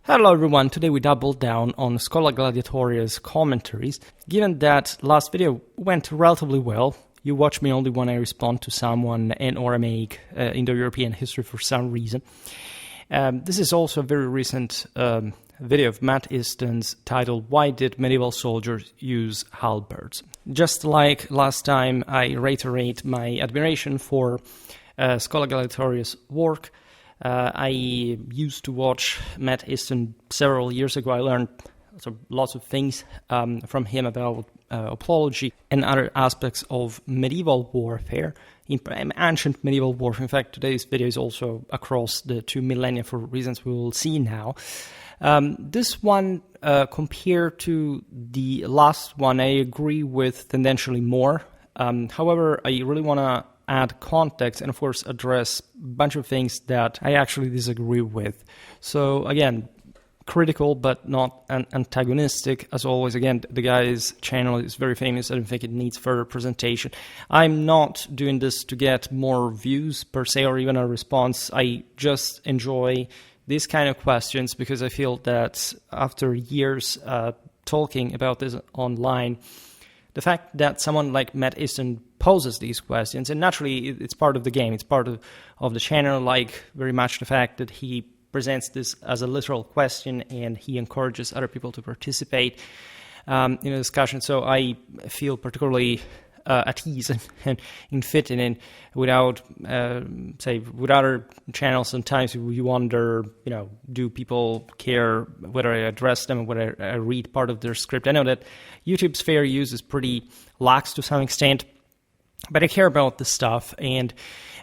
Hello everyone, today we double down on scholagladiatoria's commentaries. Given that last video went relatively well, you watch me only when I respond to someone and or I make Indo-European history for some reason. This is also a very recent video of Matt Easton's titled Why Did Medieval Soldiers Use Halberds? Just like last time, I reiterate my admiration for scholagladiatoria's work. I used to watch Matt Easton several years ago. I learned lots of things from him about apology and other aspects of medieval warfare, ancient medieval warfare. In fact, today's video is also across the 2 millennia for reasons we will see now. This one, compared to the last one, I agree with tendentially more. However, I really want to add context and of course address a bunch of things that I actually disagree with. So again, critical but not antagonistic. As always, again, the guy's channel is very famous. I don't think it needs further presentation. I'm not doing this to get more views per se or even a response. I just enjoy these kind of questions because I feel that after years talking about this online, the fact that someone like Matt Easton poses these questions, and naturally it's part of the game, it's part of the channel, like very much the fact that he presents this as a literal question and he encourages other people to participate in a discussion. So I feel particularly at ease and fitting in without, say, with other channels. Sometimes you wonder, do people care whether I address them, whether I read part of their script? I know that YouTube's fair use is pretty lax to some extent, but I care about this stuff, and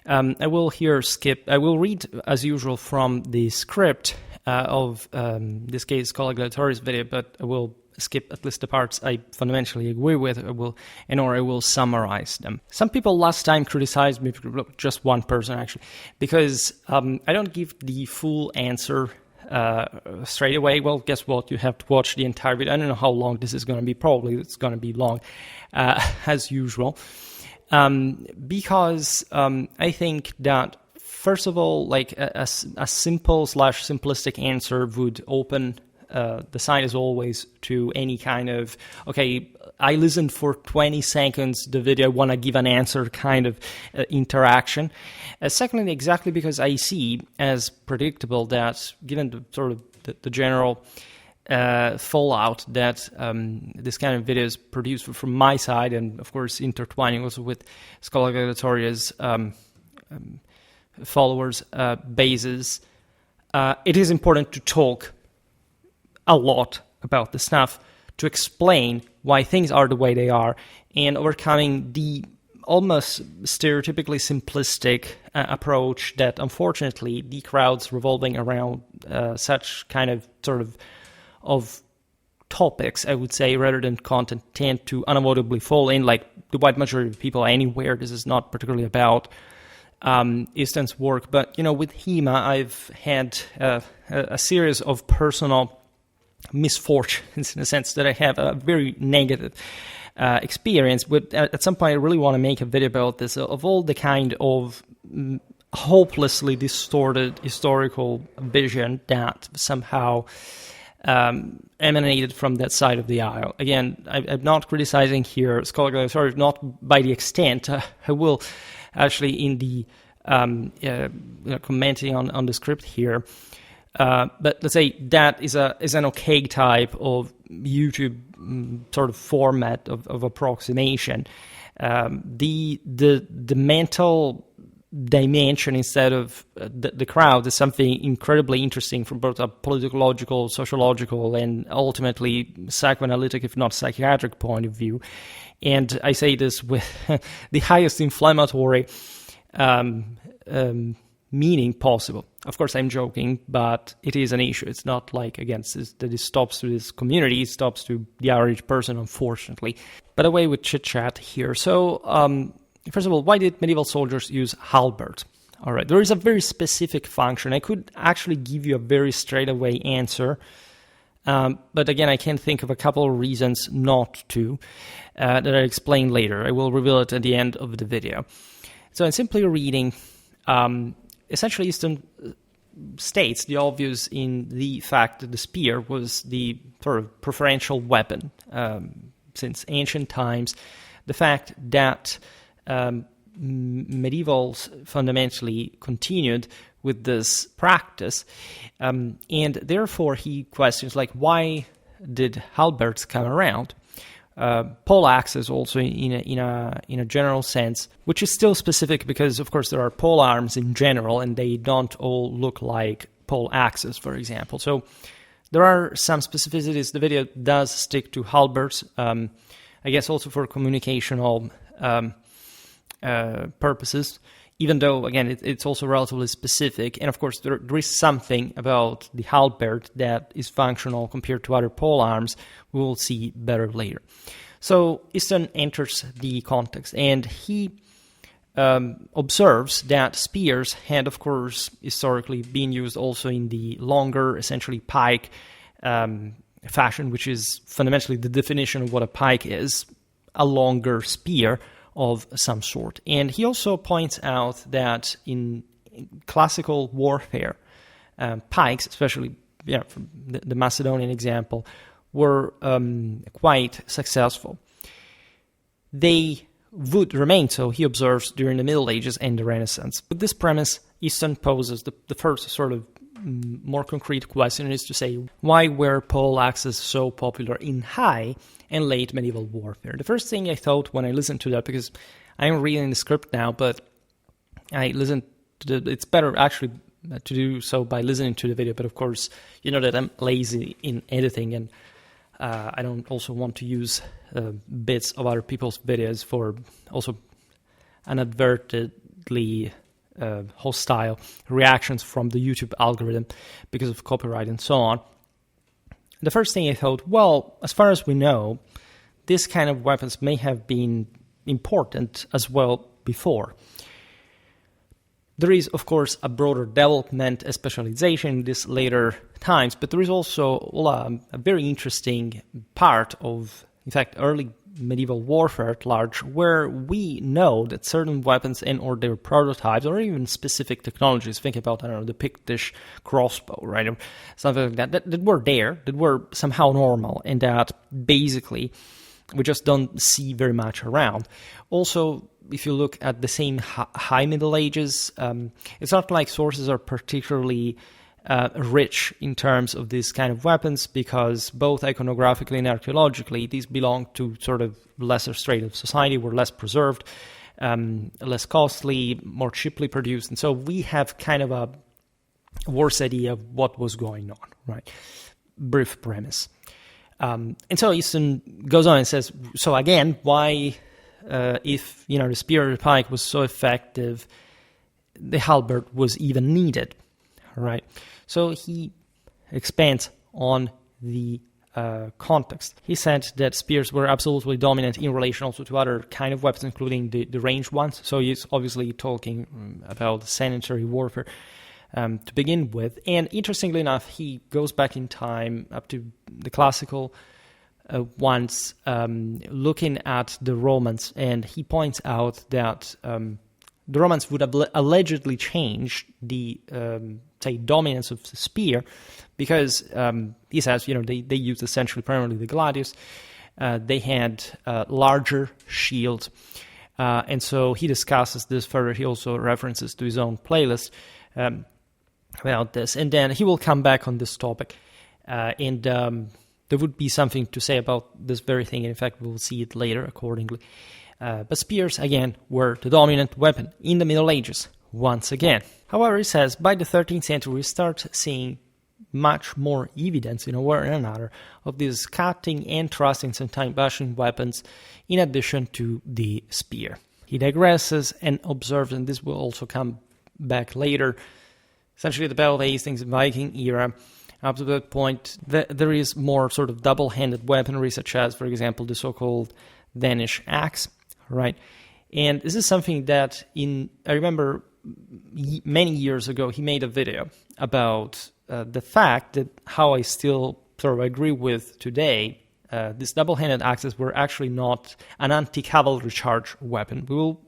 I will read, as usual, from the script of this case, scholagladiatoria's video, but I will skip at least the parts I fundamentally agree with, I will summarize them. Some people last time criticized me, just one person actually, because I don't give the full answer straight away. Well, guess what? You have to watch the entire video. I don't know how long this is going to be. Probably it's going to be long, as usual. Because I think that, first of all, like a simple / simplistic answer would open the site, as always, to any kind of, okay, I listened for 20 seconds the video, I want to give an answer kind of interaction. Secondly, exactly because I see as predictable that, given the sort of the general fallout that this kind of videos produce from my side, and of course intertwining also with scholagladiatoria's followers bases, it is important to talk a lot about the stuff to explain why things are the way they are and overcoming the almost stereotypically simplistic approach that unfortunately the crowds revolving around such kind of sort of topics, I would say, rather than content, tend to unavoidably fall in. Like the wide majority of people anywhere, this is not particularly about Easton's work, but with HEMA I've had a series of personal misfortunes, in the sense that I have a very negative experience. But at some point I really want to make a video about this, of all the kind of hopelessly distorted historical vision that somehow emanated from that side of the aisle. Again, I'm not criticizing here scholagladiatoria, not by the extent. I will actually in the commenting on the script here. But let's say that is an okay type of YouTube sort of format of approximation. The mental dimension instead of the crowd is something incredibly interesting from both a politicological, sociological, and ultimately psychoanalytic, if not psychiatric, point of view. And I say this with the highest inflammatory meaning possible. Of course, I'm joking, but it is an issue. It's not like, again, that it stops to this community, it stops to the average person, unfortunately. But away with chit-chat here. So, first of all, why did medieval soldiers use halberds? All right, there is a very specific function. I could actually give you a very straightaway answer, but again, I can think of a couple of reasons not to, that I explain later. I will reveal it at the end of the video. So I'm simply reading, essentially Easton states the obvious in the fact that the spear was the sort of preferential weapon since ancient times. The fact that medievals fundamentally continued with this practice, and therefore he questions, like, why did halberds come around? Poleaxes also in a general sense, which is still specific because, of course, there are polearms in general, and they don't all look like poleaxes, for example. So there are some specificities. The video does stick to halberds, I guess also for communicational purposes, even though, again, it's also relatively specific. And of course, there is something about the halberd that is functional compared to other polearms. We will see better later. So Easton enters the context, and he observes that spears had, of course, historically been used also in the longer, essentially pike fashion, which is fundamentally the definition of what a pike is, a longer spear of some sort. And he also points out that in classical warfare, pikes, especially from the Macedonian example, were quite successful. They would remain so, he observes, during the Middle Ages and the Renaissance. But this premise, Easton poses the first sort of more concrete question, is to say, why were poleaxes so popular in high and late medieval warfare? The first thing I thought when I listened to that, because I'm reading the script now, but I listened to it's better actually to do so by listening to the video, but of course, you know that I'm lazy in editing, and I don't also want to use bits of other people's videos for also inadvertently hostile reactions from the YouTube algorithm because of copyright and so on. The first thing I thought, well, as far as we know, this kind of weapons may have been important as well before. There is, of course, a broader development, a specialization in these later times, but there is also a very interesting part of, in fact, early medieval warfare at large, where we know that certain weapons and or their prototypes, or even specific technologies, think about, I don't know, the Pictish crossbow, right, or something like that were there, that were somehow normal, and that basically we just don't see very much around. Also, if you look at the same high Middle Ages, it's not like sources are particularly rich in terms of this kind of weapons, because both iconographically and archaeologically, these belong to sort of lesser strata of society, were less preserved, less costly, more cheaply produced, and so we have kind of a worse idea of what was going on, right? Brief premise. And so Easton goes on and says, so again, why, if the spear or the pike was so effective, the halberd was even needed, right? So he expands on the context. He said that spears were absolutely dominant in relation also to other kind of weapons, including the ranged ones. So he's obviously talking about sanitary warfare to begin with. And interestingly enough, he goes back in time up to the classical ones, looking at the Romans, and he points out that the Romans would have allegedly changed the dominance of the spear, because he says, they used essentially primarily the gladius. They had larger shields, and so he discusses this further. He also references to his own playlist about this, and then he will come back on this topic, and there would be something to say about this very thing, and in fact we will see it later accordingly. But spears, again, were the dominant weapon in the Middle Ages, once again. However, he says, by the 13th century, we start seeing much more evidence, in a way or another, of these cutting and thrusting, sometimes bashing weapons, in addition to the spear. He digresses and observes, and this will also come back later, essentially the Battle of Hastings, Viking era. Up to that point, there is more sort of double-handed weaponry, such as, for example, the so-called Danish axe, right? And this is something that I remember many years ago, he made a video about the fact that how I still sort of agree with today, these double-handed axes were actually not an anti-cavalry charge weapon. We will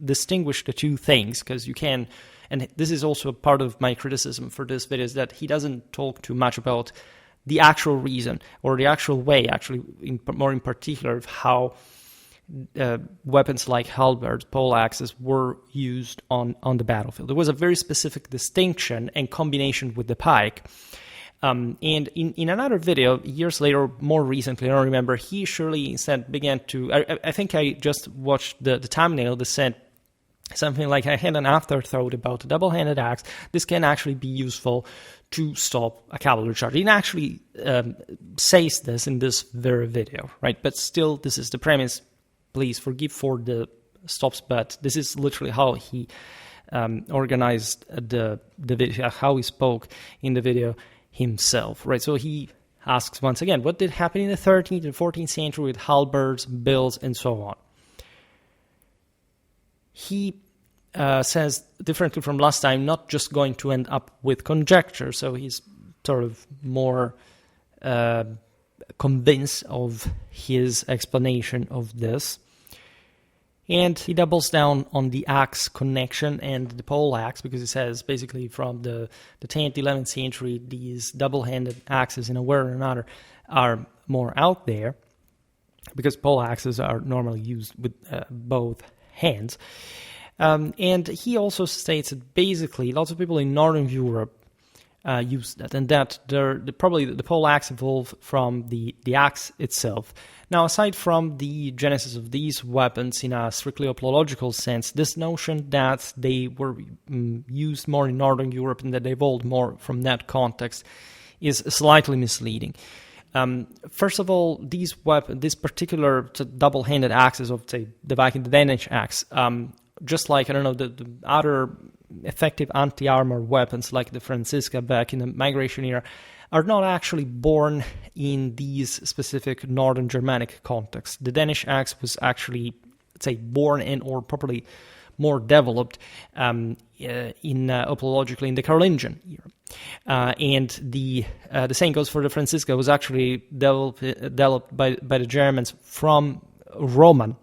distinguish the two things, because you can and this is also part of my criticism for this video, is that he doesn't talk too much about the actual reason or the actual way, actually, more in particular, of how weapons like halberds, poleaxes were used on the battlefield. There was a very specific distinction and combination with the pike. And in another video, years later, more recently, I don't remember, he surely instead began to, I think I just watched the thumbnail that said something like, I had an afterthought about a double-handed axe. This can actually be useful to stop a cavalry charge. He actually says this in this very video, right? But still, this is the premise. Please forgive for the stops, but this is literally how he organized the video, how he spoke in the video himself, right? So he asks once again, what did happen in the 13th and 14th century with halberds, bills, and so on? He says, differently from last time, not just going to end up with conjecture, so he's sort of more convinced of his explanation of this. And he doubles down on the axe connection and the poleaxe, because he says basically from the 10th, 11th century, these double-handed axes in a way or another are more out there, because poleaxes are normally used with both hands. And he also states that basically lots of people in Northern Europe use that, and that probably the poleaxe evolved from the axe itself. Now, aside from the genesis of these weapons in a strictly opological sense, this notion that they were used more in Northern Europe and that they evolved more from that context is slightly misleading. First of all, this particular double-handed axes of, say, the Viking, the Danish axe, just like, I don't know, the other effective anti-armor weapons like the Franziska back in the migration era, are not actually born in these specific Northern Germanic contexts. The Danish axe was actually, let's say, born in, or properly more developed opologically in the Carolingian era. And the same goes for the Franziska, was actually developed by the Germans from Roman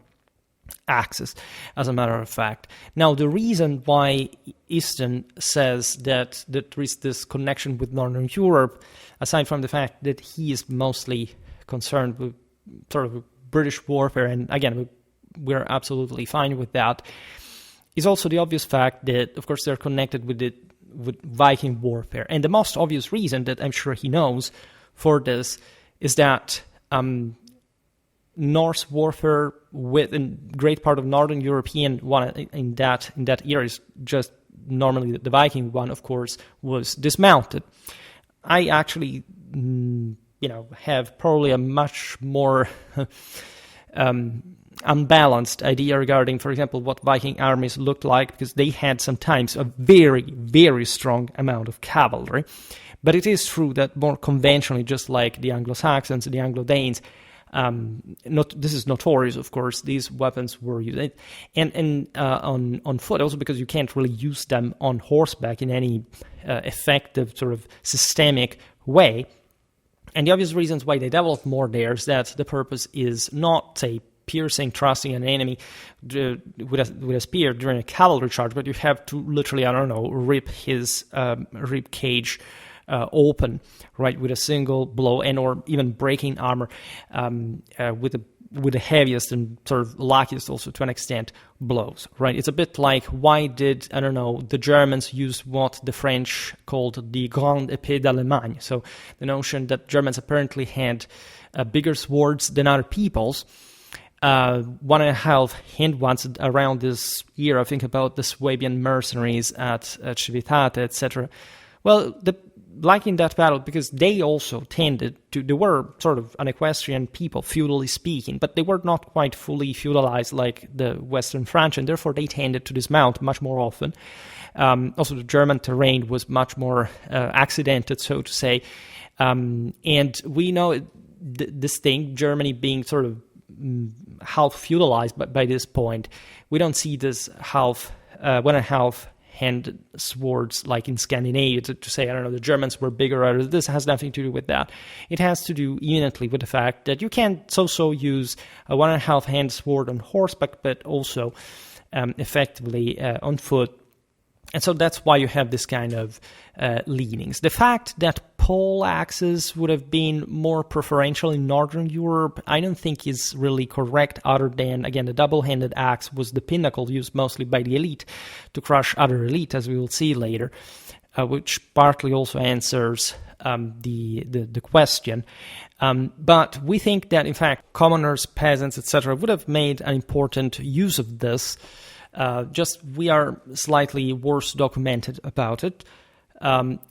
axis, as a matter of fact. Now, the reason why Easton says that there is this connection with Northern Europe, aside from the fact that he is mostly concerned with sort of British warfare, and again, we're absolutely fine with that, is also the obvious fact that, of course, they're connected with Viking warfare. And the most obvious reason that I'm sure he knows for this is that Norse warfare within great part of Northern European one in that era is just normally the Viking one, of course, was dismounted. I actually, have probably a much more unbalanced idea regarding, for example, what Viking armies looked like, because they had sometimes a very, very strong amount of cavalry. But it is true that more conventionally, just like the Anglo-Saxons, the Anglo-Danes, this is notorious, of course, these weapons were used. And on foot, also because you can't really use them on horseback in any effective sort of systemic way. And the obvious reasons why they developed more there is that the purpose is not, say, piercing, thrusting an enemy with a spear during a cavalry charge, but you have to literally, rip his rib cage open, right, with a single blow, and or even breaking armor with the heaviest and sort of luckiest, also to an extent, blows, right? It's a bit like, why did, the Germans use what the French called the Grande Épée d'Allemagne? So the notion that Germans apparently had bigger swords than other peoples. 1.5 hand ones around this era. Think about the Swabian mercenaries at Civitate, etc. Well, like in that battle, because they also tended to, they were sort of an equestrian people, feudally speaking, but they were not quite fully feudalized like the Western French, and therefore they tended to dismount much more often. Also, the German terrain was much more accidented, so to say. And we know this thing, Germany being sort of half feudalized by this point, we don't see this 1.5 hand swords like in Scandinavia to say, the Germans were bigger, or this has nothing to do with that. It has to do eminently with the fact that you can so use a 1.5 hand sword on horseback, but also effectively on foot And so that's why you have this kind of leanings. The fact that poleaxes would have been more preferential in Northern Europe, I don't think is really correct, other than, again, the double-handed axe was the pinnacle used mostly by the elite to crush other elite, as we will see later, which partly also answers the question. But we think that, in fact, commoners, peasants, etc., would have made an important use of this. Just we are slightly worse documented about it.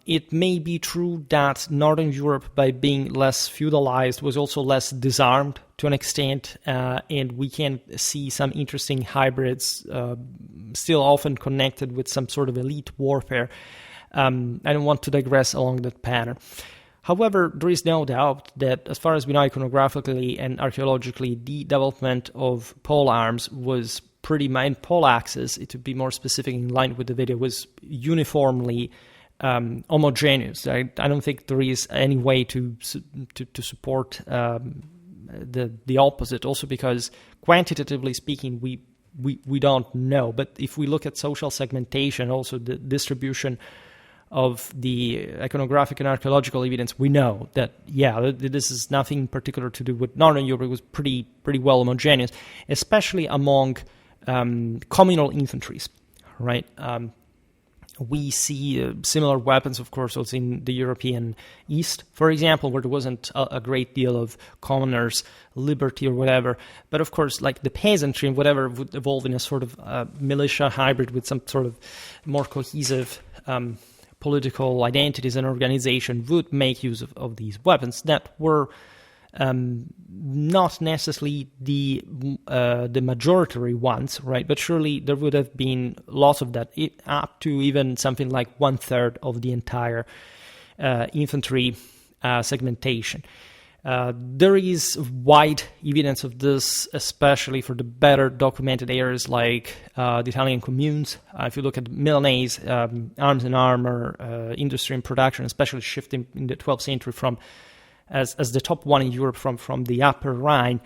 It may be true that Northern Europe, by being less feudalized, was also less disarmed to an extent, and we can see some interesting hybrids still often connected with some sort of elite warfare. I don't want to digress along that pattern. However, there is no doubt that, as far as we know iconographically and archaeologically, the development of polearms was pretty much, poleaxes, to be more specific, in line with the video, was uniformly homogeneous. I don't think there is any way to support the opposite. Also, because quantitatively speaking, we don't know. But if we look at social segmentation, also the distribution of the iconographic and archaeological evidence, we know that, this is nothing particular to do with Northern Europe. It was pretty well homogeneous, especially among communal infantries, right? We see similar weapons, of course, also in the European East, for example, where there wasn't a great deal of commoners' liberty or whatever. But of course, like the peasantry and whatever would evolve in a sort of militia hybrid with some sort of more cohesive political identities and organization, would make use of these weapons that were not necessarily the majority ones, right? But surely there would have been lots of that, up to even something like 1/3 of the entire infantry segmentation. There is wide evidence of this, especially for the better documented areas like the Italian communes. If you look at Milanese arms and armor industry and production, especially shifting in the 12th century from as the top one in Europe from the Upper Rhine,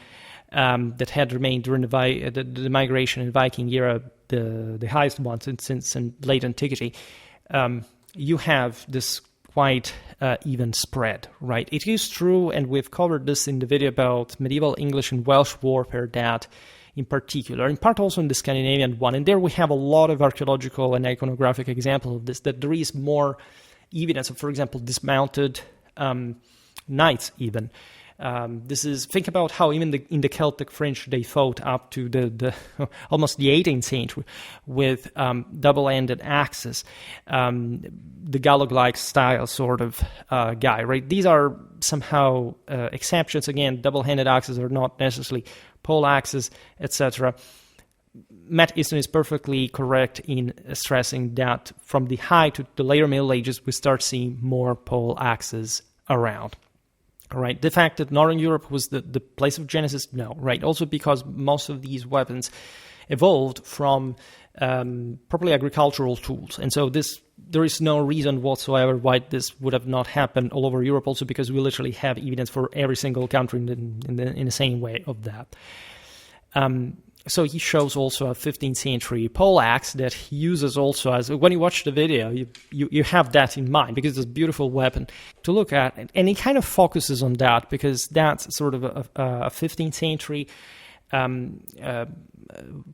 that had remained during the migration in the Viking era, the highest one since late antiquity. You have this quite even spread, right? It is true, and we've covered this in the video about medieval English and Welsh warfare, that in particular, in part also in the Scandinavian one, and there we have a lot of archaeological and iconographic examples of this, that there is more evidence of, for example, dismounted knights even. Think about how even in the Celtic French they fought up to the almost the 18th century with double-ended axes, the Gallo-like style sort of guy, right? These are somehow exceptions. Again, double-handed axes are not necessarily pole axes, etc. Matt Easton is perfectly correct in stressing that from the high to the later Middle Ages, we start seeing more pole axes around. Right, the fact that Northern Europe was the place of genesis, no, right? Also because most of these weapons evolved from probably agricultural tools, and so there is no reason whatsoever why this would have not happened all over Europe. Also because we literally have evidence for every single country in the same way of that. So he shows also a 15th century poleaxe that he uses also as, when you watch the video, you have that in mind, because it's a beautiful weapon to look at. And he kind of focuses on that because that's sort of a 15th century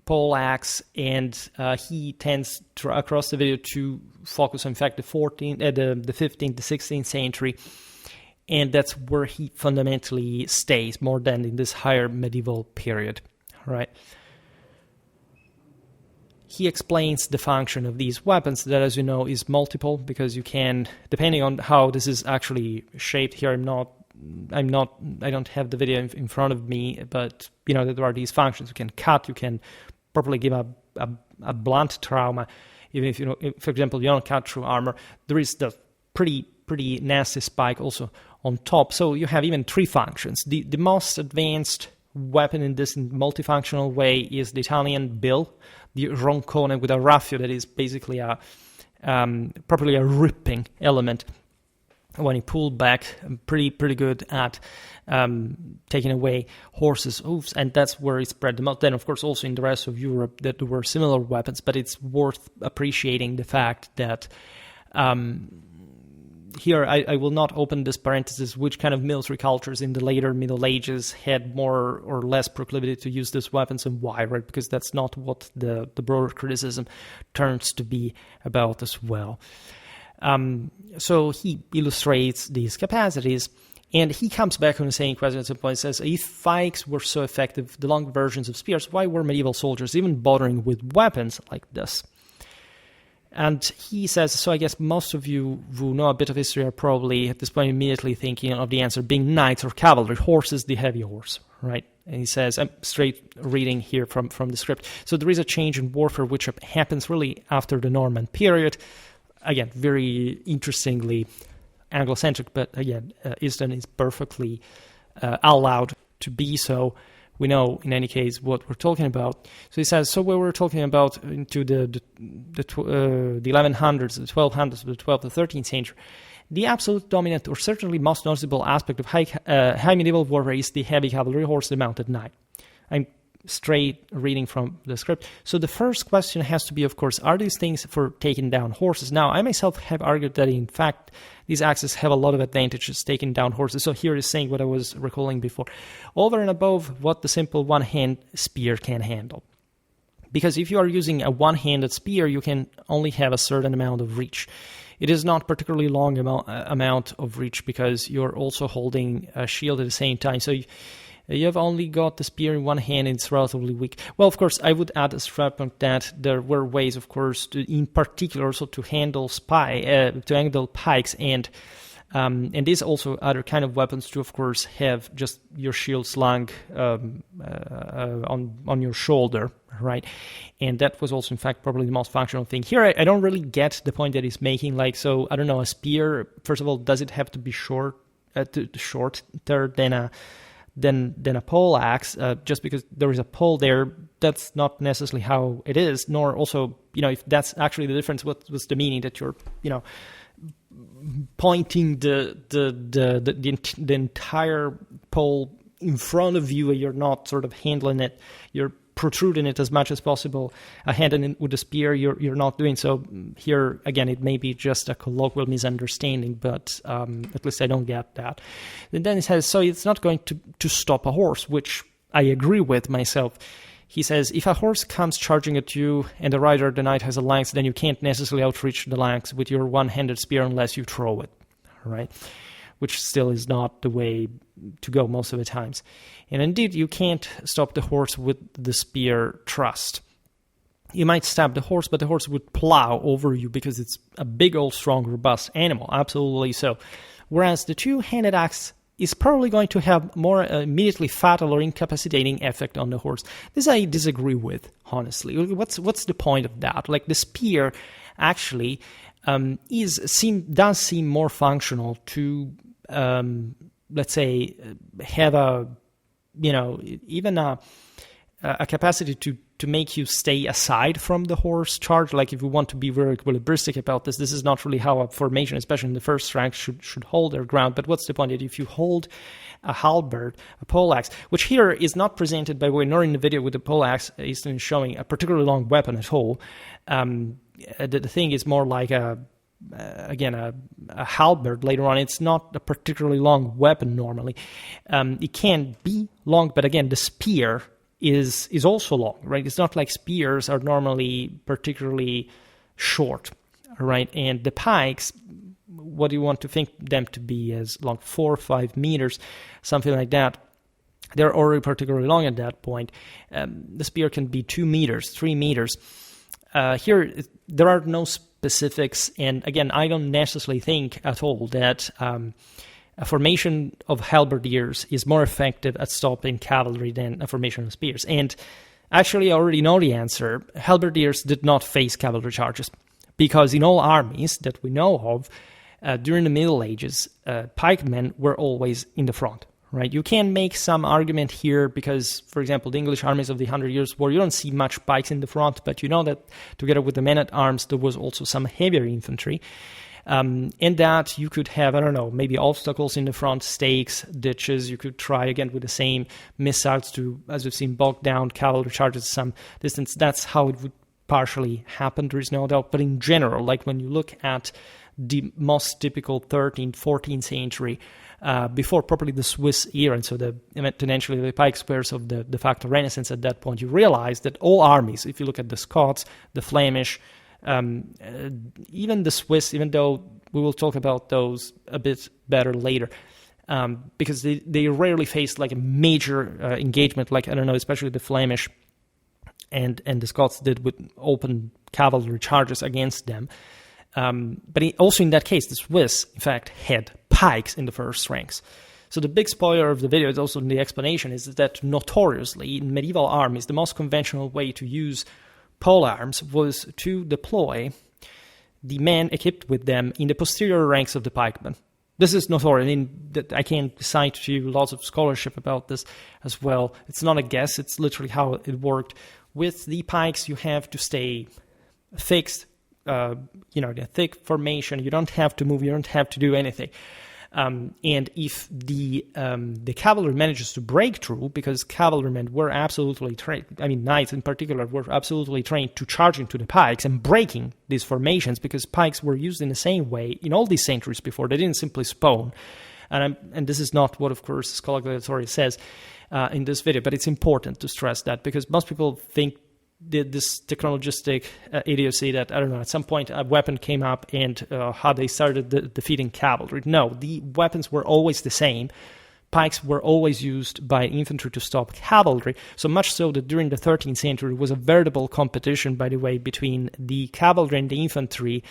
poleaxe, and he tends to, across the video, to focus on, in fact, the 15th, the 16th century. And that's where he fundamentally stays more than in this higher medieval period, right? He explains the function of these weapons that, as you know, is multiple, because you can, depending on how this is actually shaped here, I don't have the video in front of me, but you know that there are these functions. You can cut, you can properly give a blunt trauma, even if, for example, you don't cut through armor. There is the pretty nasty spike also on top. So you have even three functions. The most advanced weapon in this multifunctional way is the Italian bill, the roncone with a raffio that is basically properly a ripping element. when he pulled back, pretty good at taking away horses' hooves, and that's where he spread them out. Then, of course, also in the rest of Europe, that there were similar weapons, but it's worth appreciating the fact that here I will not open this parenthesis, which kind of military cultures in the later Middle Ages had more or less proclivity to use these weapons and why, right? Because that's not what the broader criticism turns to be about as well. So he illustrates these capacities, and he comes back on the same question at some point. Says, if pikes were so effective, the long versions of spears, why were medieval soldiers even bothering with weapons like this? And he says, so I guess most of you who know a bit of history are probably at this point immediately thinking of the answer being knights or cavalry, horses, the heavy horse, right? And he says, I'm straight reading here from the script. So there is a change in warfare which happens really after the Norman period. Again, very interestingly Anglo-centric, but again, Eastern is perfectly allowed to be so. We know, in any case, what we're talking about. So he says, so we were talking about into the 1100s, the 1200s, the 12th, the 13th century. The absolute dominant, or certainly most noticeable aspect of high medieval warfare is the heavy cavalry horse, the mounted knight. I'm straight reading from the script. So the first question has to be, of course, are these things for taking down horses? Now, I myself have argued that, in fact, these axes have a lot of advantages taking down horses. So here is saying what I was recalling before. Over and above what the simple one-hand spear can handle. Because if you are using a one-handed spear, you can only have a certain amount of reach. It is not particularly long amount of reach because you're also holding a shield at the same time. So you have only got the spear in one hand and it's relatively weak. Well, of course, I would add as Schwerpunkt that there were ways, of course, in particular also to handle pikes and these also other kind of weapons to, of course, have just your shield slung on your shoulder, right? And that was also, in fact, probably the most functional thing. Here, I don't really get the point that he's making. Like, so, I don't know, a spear, first of all, does it have to be shorter than a poleaxe, just because there is a pole there? That's not necessarily how it is, nor also, if that's actually the difference, what's the meaning that you're, pointing the entire pole in front of you, and you're not sort of handling it, you're protruding it as much as possible ahead, and with the spear you're not doing so. Here again, it may be just a colloquial misunderstanding, but at least I don't get that. And then he says, so it's not going to stop a horse, which I agree with myself. He says, if a horse comes charging at you and the rider, the knight, has a lance, then you can't necessarily outreach the lance with your one-handed spear unless you throw it, right? Which still is not the way to go most of the times. And indeed, you can't stop the horse with the spear thrust. You might stab the horse, but the horse would plow over you because it's a big, old, strong, robust animal. Absolutely so. Whereas the two-handed axe is probably going to have more immediately fatal or incapacitating effect on the horse. This I disagree with, honestly. What's the point of that? Like, the spear actually does seem more functional to, let's say, have even a capacity to make you stay aside from the horse charge. Like, if you want to be very equilibristic about this is not really how a formation, especially in the first rank, should hold their ground. But what's the point? That if you hold a halberd, a poleaxe, which here is not presented, by the way, nor in the video with the poleaxe is showing a particularly long weapon at all. The thing is more like a halberd later on. It's not a particularly long weapon normally. It can be long, but again, the spear is also long, right? It's not like spears are normally particularly short, right? And the pikes, what do you want to think them to be, as long, 4 or 5 meters, something like that. They're already particularly long at that point. The spear can be 2 meters, 3 meters. Here, there are no specifics, and again, I don't necessarily think at all that a formation of halberdiers is more effective at stopping cavalry than a formation of spears. And actually, I already know the answer. Halberdiers did not face cavalry charges, because in all armies that we know of, during the Middle Ages, pikemen were always in the front. Right, you can make some argument here because, for example, the English armies of the 100 Years' War, you don't see much pikes in the front, but you know that together with the men-at-arms, there was also some heavier infantry. And that you could have, I don't know, maybe obstacles in the front, stakes, ditches. You could try again with the same missiles to, as we've seen, bog down cavalry charges some distance. That's how it would partially happen, there is no doubt. But in general, like when you look at the most typical 13th, 14th century, before properly the Swiss era, and so eventually the pike squares of the de facto Renaissance at that point, you realize that all armies, if you look at the Scots, the Flemish, even the Swiss, even though we will talk about those a bit better later, because they rarely faced like a major engagement, like, I don't know, especially the Flemish and the Scots did with open cavalry charges against them. But also in that case, the Swiss, in fact, had pikes in the first ranks. So the big spoiler of the video is also in the explanation is that notoriously in medieval armies, the most conventional way to use polearms was to deploy the men equipped with them in the posterior ranks of the pikemen. This is notorious. I mean, I can cite to you lots of scholarship about this as well. It's not a guess. It's literally how it worked. With the pikes, you have to stay fixed, the thick formation. You don't have to move. You don't have to do anything. And if the cavalry manages to break through, because cavalrymen were absolutely trained, I mean knights in particular were absolutely trained to charge into the pikes and breaking these formations, because pikes were used in the same way in all these centuries before. They didn't simply spawn. And this is not what, of course, scholagladiatoria says in this video, but it's important to stress that, because most people think this technologistic idiocy that, I don't know, at some point a weapon came up and how they started defeating cavalry. No, the weapons were always the same. Pikes were always used by infantry to stop cavalry, so much so that during the 13th century was a veritable competition, by the way, between the cavalry and the infantry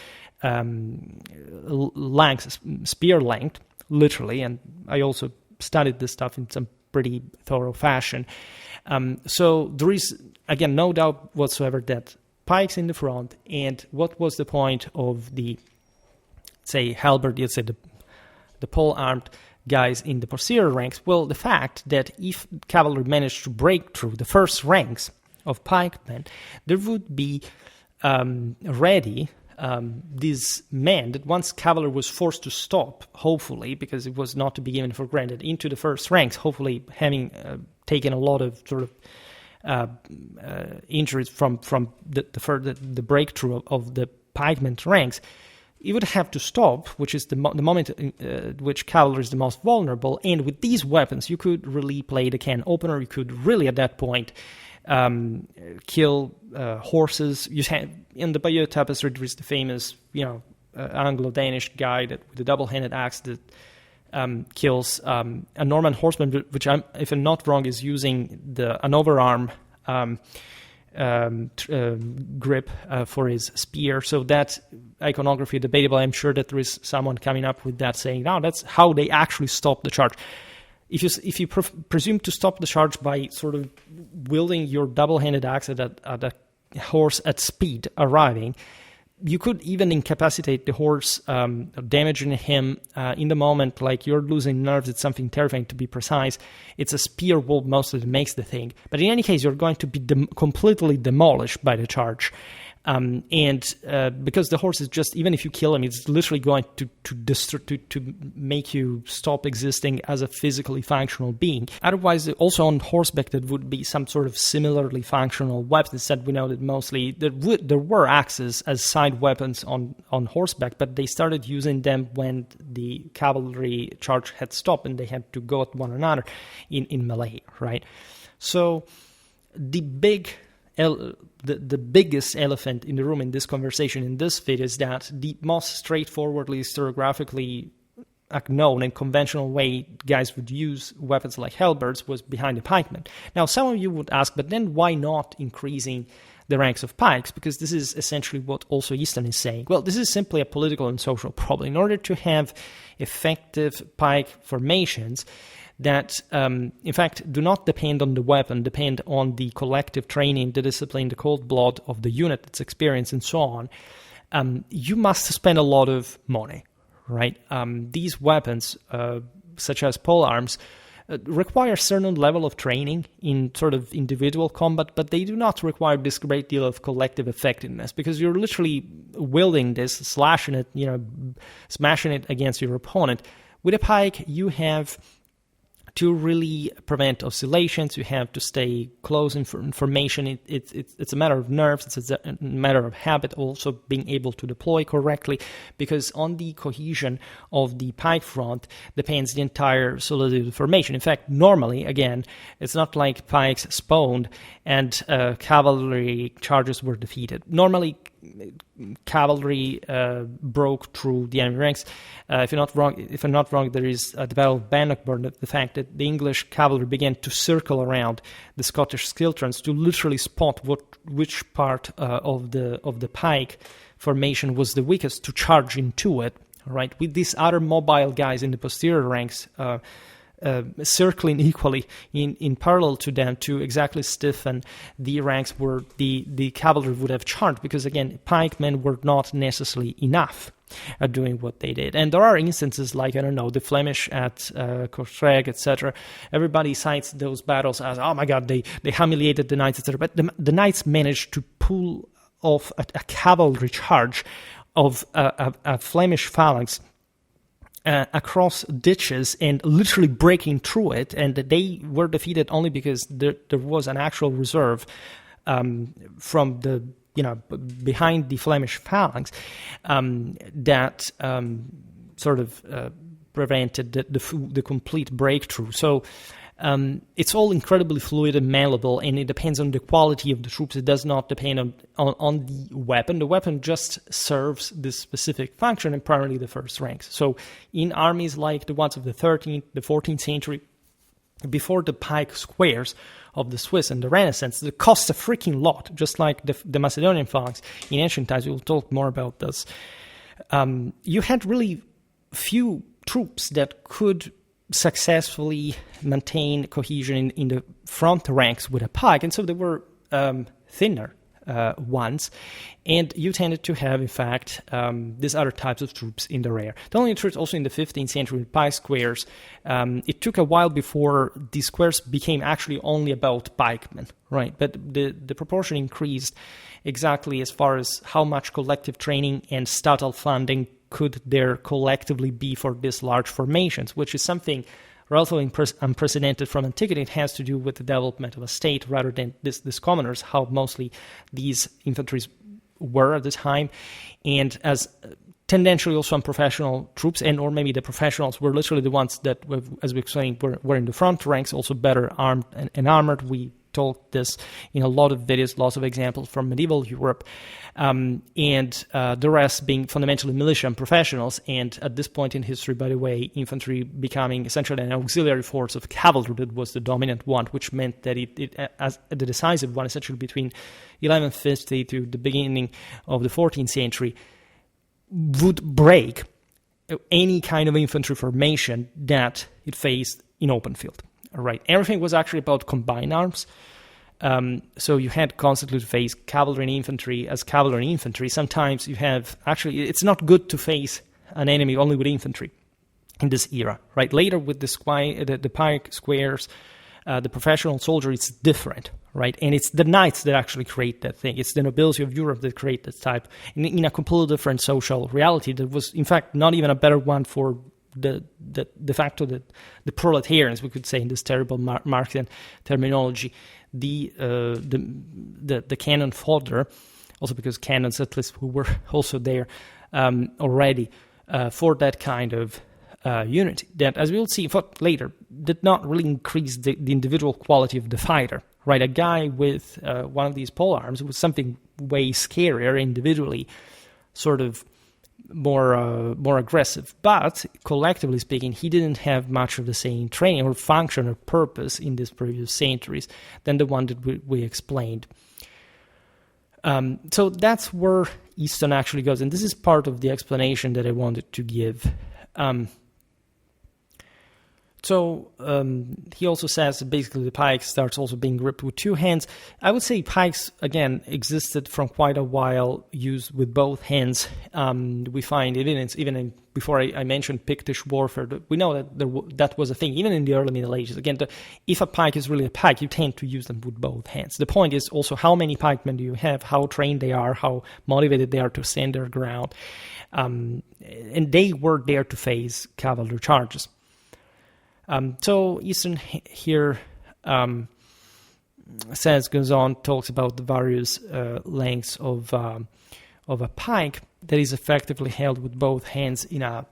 spear length, literally, and I also studied this stuff in some pretty thorough fashion. So there is, again, no doubt whatsoever that pikes in the front, and what was the point of the, say, halberd, let's say the pole-armed guys in the posterior ranks? Well, the fact that if cavalry managed to break through the first ranks of pikemen, there would be ready these men that once cavalry was forced to stop, hopefully, because it was not to be given for granted, into the first ranks, hopefully having taken a lot of sort of injuries from the breakthrough of the pikemen ranks, it would have to stop, which is the moment at which cavalry is the most vulnerable. And with these weapons, you could really play the can opener. You could really, at that point, kill horses. You have, in the Bayeux Tapestry, there is the famous, Anglo-Danish guy that with a double-handed axe that kills a Norman horseman, which, if I'm not wrong, is using an overarm grip for his spear. So that iconography debatable. I'm sure that there is someone coming up with that, saying, "No, that's how they actually stop the charge." If you presume to stop the charge by sort of wielding your double-handed axe at a horse at speed arriving, you could even incapacitate the horse, damaging him in the moment, like you're losing nerves. It's something terrifying, to be precise. It's a spear wound mostly that makes the thing. But in any case, you're going to be completely demolished by the charge. And because the horse is just, even if you kill him, it's literally going to make you stop existing as a physically functional being. Otherwise, also on horseback, that would be some sort of similarly functional weapon. Instead, we know that mostly there were axes as side weapons on horseback, but they started using them when the cavalry charge had stopped and they had to go at one another in melee, right? So the biggest elephant in the room in this conversation, in this video, is that the most straightforwardly, historiographically known and conventional way guys would use weapons like halberds was behind the pikemen. Now, some of you would ask, but then why not increasing the ranks of pikes? Because this is essentially what also Easton is saying. Well, this is simply a political and social problem. In order to have effective pike formations that, in fact, do not depend on the weapon, depend on the collective training, the discipline, the cold blood of the unit, its experience, and so on, you must spend a lot of money, right? These weapons, such as polearms, require a certain level of training in sort of individual combat, but they do not require this great deal of collective effectiveness, because you're literally wielding this, slashing it, smashing it against your opponent. With a pike, you have to really prevent oscillations. You have to stay close in formation. It's a matter of nerves. It's a matter of habit, also being able to deploy correctly, because on the cohesion of the pike front depends the entire solidity of the formation. In fact, normally, again, it's not like pikes spawned and cavalry charges were defeated. Normally, cavalry broke through the enemy ranks. If I'm not wrong, there is at the Battle of Bannockburn the fact that the English cavalry began to circle around the Scottish schiltrons to literally spot which part of the pike formation was the weakest to charge into it. Right, with these other mobile guys in the posterior ranks circling equally in parallel to them to exactly stiffen the ranks where the cavalry would have charged, because again, pikemen were not necessarily enough at doing what they did. And there are instances like, I don't know, the Flemish at Kortrijk, etc. Everybody cites those battles as, oh my god, they humiliated the knights, etc. But the knights managed to pull off a cavalry charge of a Flemish phalanx across ditches and literally breaking through it, and they were defeated only because there was an actual reserve from the behind the Flemish phalanx that sort of prevented the complete breakthrough. So it's all incredibly fluid and malleable, and it depends on the quality of the troops. It does not depend on the weapon. The weapon just serves this specific function, and primarily the first ranks. So in armies like the ones of the 13th, the 14th century, before the pike squares of the Swiss and the Renaissance, it cost a freaking lot, just like the Macedonian phalanx in ancient times. We'll talk more about this. You had really few troops that could successfully maintain cohesion in the front ranks with a pike, and so they were thinner ones, and you tended to have, in fact, these other types of troops in the rear. The only truth also in the 15th century with pike squares, it took a while before these squares became actually only about pikemen, right? But the proportion increased exactly as far as how much collective training and stattal funding could there collectively be for these large formations, which is something relatively unprecedented from antiquity. It has to do with the development of a state rather than this commoners, how mostly these infantries were at the time, and as tendentially also unprofessional troops, and or maybe the professionals were literally the ones that, as we explained, were in the front ranks, also better armed and armored. We told this in a lot of videos, lots of examples from medieval Europe, and the rest being fundamentally militia and professionals, and at this point in history, by the way, infantry becoming essentially an auxiliary force of cavalry that was the dominant one, which meant that it as the decisive one, essentially between 1150 to the beginning of the 14th century, would break any kind of infantry formation that it faced in open field. All right, everything was actually about combined arms. So you had constantly to face cavalry and infantry as cavalry and infantry. Sometimes you have, actually, it's not good to face an enemy only with infantry in this era, right? Later with the pike squares, the professional soldier, it's different, right? And it's the knights that actually create that thing. It's the nobility of Europe that create that type in a completely different social reality that was, in fact, not even a better one for the facto that the proletarians, we could say in this terrible Marxian terminology, the cannon fodder, also because cannons at least who were also there already for that kind of unity that, as we'll see later, did not really increase the individual quality of the fighter, right? A guy with one of these polearms was something way scarier individually, sort of more aggressive, but collectively speaking, he didn't have much of the same training or function or purpose in these previous centuries than the one that we explained. So that's where Easton actually goes, and this is part of the explanation that I wanted to give. So he also says that basically the pike starts also being gripped with two hands. I would say pikes, again, existed from quite a while, used with both hands. We find evidence, before I mentioned Pictish warfare, we know that that was a thing, even in the early Middle Ages. Again, if a pike is really a pike, you tend to use them with both hands. The point is also how many pikemen do you have, how trained they are, how motivated they are to stand their ground. And they were there to face cavalry charges. So Easton here goes on, talks about the various lengths of a pike that is effectively held with both hands in a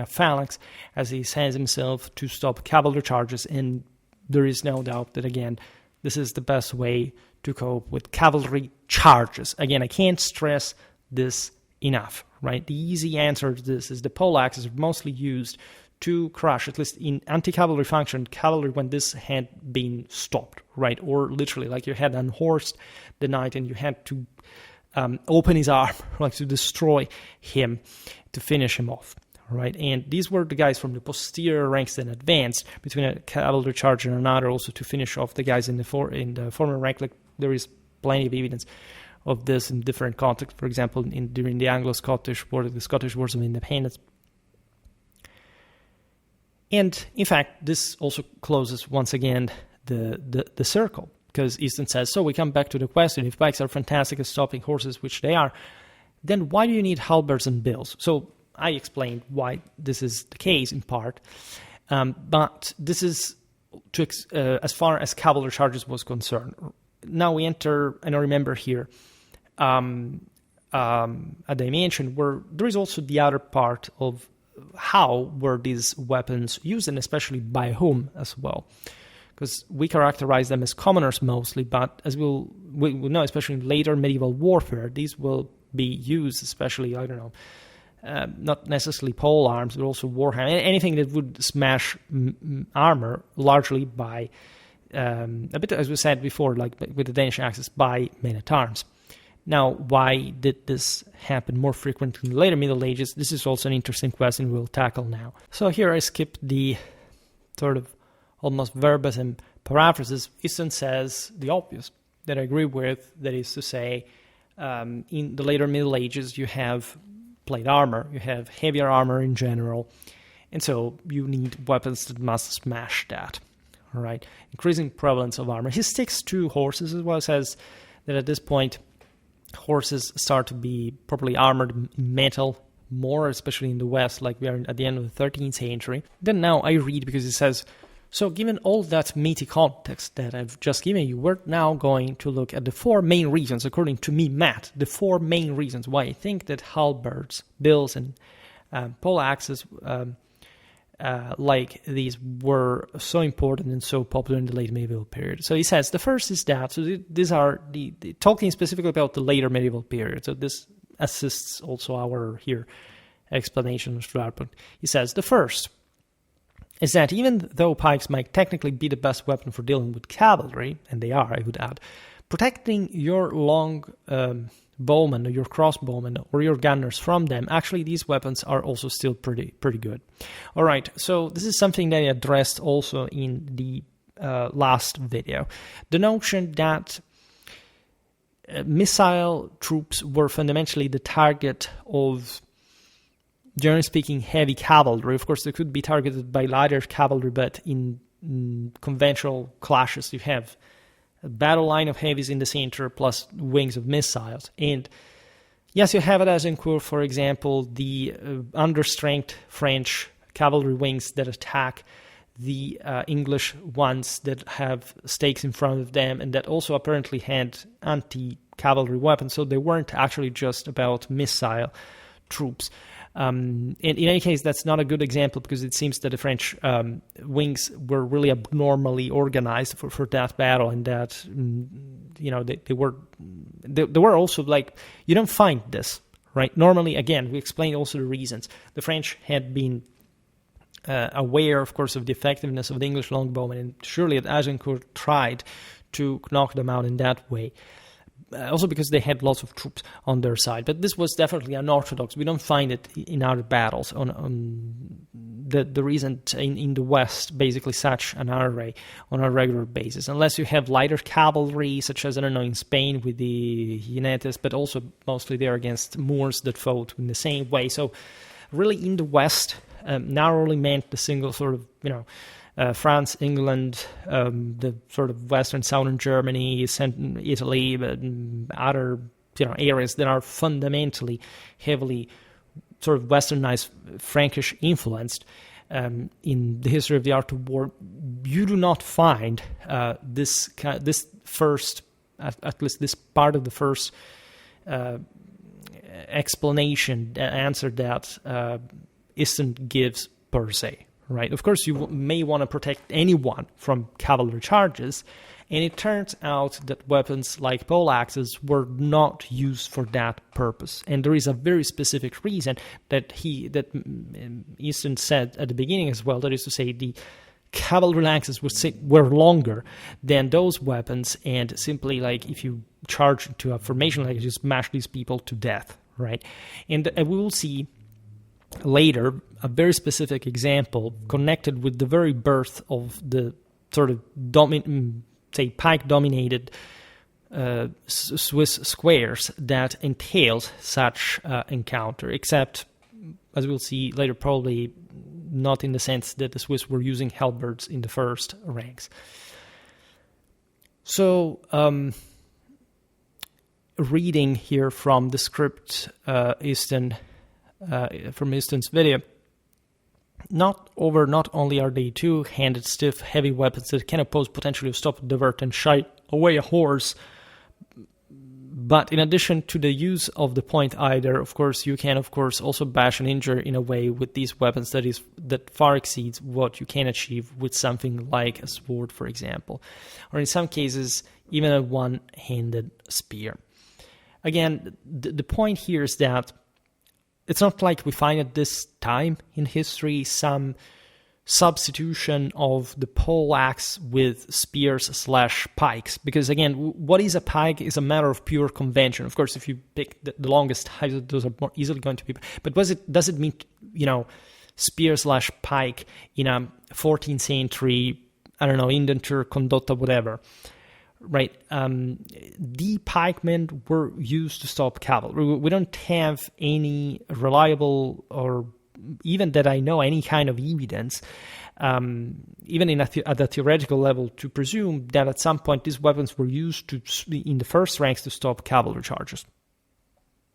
phalanx, as he says himself, to stop cavalry charges. And there is no doubt that, again, this is the best way to cope with cavalry charges. Again, I can't stress this enough, right? The easy answer to this is the poleaxes are mostly used to crush, at least in anti-cavalry function, cavalry when this had been stopped, right? Or literally, like you had unhorsed the knight and you had to open his arm, like to destroy him, to finish him off, right? And these were the guys from the posterior ranks that advanced between a cavalry charge and another, also to finish off the guys in the former rank. Like there is plenty of evidence of this in different contexts. For example, during the Anglo-Scottish War, the Scottish Wars of Independence. And in fact, this also closes once again the circle, because Easton says, so we come back to the question, if pikes are fantastic at stopping horses, which they are, then why do you need halberds and bills? So I explained why this is the case in part, but this is as far as cavalry charges was concerned. Now we enter, and I remember here, a dimension where there is also the other part of how were these weapons used, and especially by whom as well. Because we characterize them as commoners mostly, but as we will know, especially in later medieval warfare, these will be used, especially, not necessarily pole arms, but also warhammer, anything that would smash armor, largely by, a bit as we said before, like with the Danish axes, by men-at-arms. Now, why did this happen more frequently in the later Middle Ages? This is also an interesting question we'll tackle now. So here I skipped the sort of almost verbatim paraphrases. Easton says the obvious that I agree with, that is to say, in the later Middle Ages you have plate armor, you have heavier armor in general, and so you need weapons that must smash that. All right, increasing prevalence of armor. He sticks to horses as well, says that at this point horses start to be properly armored in metal more, especially in the West, like we are at the end of the 13th century. Then now I read, because it says, so given all that meaty context that I've just given you, we're now going to look at the four main reasons, according to me, Matt, the four main reasons why I think that halberds, bills, and poleaxes like these were so important and so popular in the late medieval period. So he says the first is that, so these are the talking specifically about the later medieval period, so this assists also our here explanation of Schwerpunkt. He says the first is that even though pikes might technically be the best weapon for dealing with cavalry, and they are, I would add, protecting your long bowmen or your crossbowmen or your gunners from them, actually these weapons are also still pretty good. All right, so this is something that I addressed also in the last video. The notion that missile troops were fundamentally the target of, generally speaking, heavy cavalry. Of course, they could be targeted by lighter cavalry, but in conventional clashes you have a battle line of heavies in the center plus wings of missiles. And yes, you have it as in Azincourt, for example, the understrength French cavalry wings that attack the English ones that have stakes in front of them, and that also apparently had anti-cavalry weapons, so they weren't actually just about missile troops. And in any case, that's not a good example, because it seems that the French wings were really abnormally organized for that battle, and that they were also like, you don't find this, right? Normally, again, we explained also the reasons. The French had been aware, of course, of the effectiveness of the English longbowmen, and surely at Agincourt tried to knock them out in that way. Also because they had lots of troops on their side. But this was definitely unorthodox. We don't find it in other battles. that there isn't in the West basically such an array on a regular basis, unless you have lighter cavalry, such as, I don't know, in Spain with the jinetes, but also mostly they're against Moors that fought in the same way. So really in the West, narrowly meant the single sort of, France, England, the sort of Western, Southern Germany, Italy, but other areas that are fundamentally heavily sort of westernized, Frankish influenced in the history of the art of war. You do not find this first, at least this part of the first explanation, answer that Easton gives per se. Right. Of course, you may want to protect anyone from cavalry charges, and it turns out that weapons like poleaxes were not used for that purpose. And there is a very specific reason that Easton said at the beginning as well. That is to say, the cavalry axes were longer than those weapons, and simply like if you charge into a formation, like you smash these people to death. Right, and we will see later a very specific example connected with the very birth of the sort of pike-dominated Swiss squares that entails such encounter, except, as we'll see later, probably not in the sense that the Swiss were using halberds in the first ranks. So, reading here from the script, from Easton's video, not only are they two-handed, stiff, heavy weapons that can oppose potentially stop, divert, and shy away a horse, but in addition to the use of the point either, of course, you can, also bash and injure in a way with these weapons that far exceeds what you can achieve with something like a sword, for example, or in some cases, even a one-handed spear. Again, the point here is that it's not like we find at this time in history some substitution of the poleaxe with spears/pikes. Because again, what is a pike is a matter of pure convention. Of course, if you pick the longest height, those are more easily going to be. But does it mean, spear/pike in a 14th century, I don't know, indenture, condotta, whatever? Right, the pikemen were used to stop cavalry. We don't have any reliable, or even that I know, any kind of evidence, even at the theoretical level, to presume that at some point these weapons were used in the first ranks to stop cavalry charges.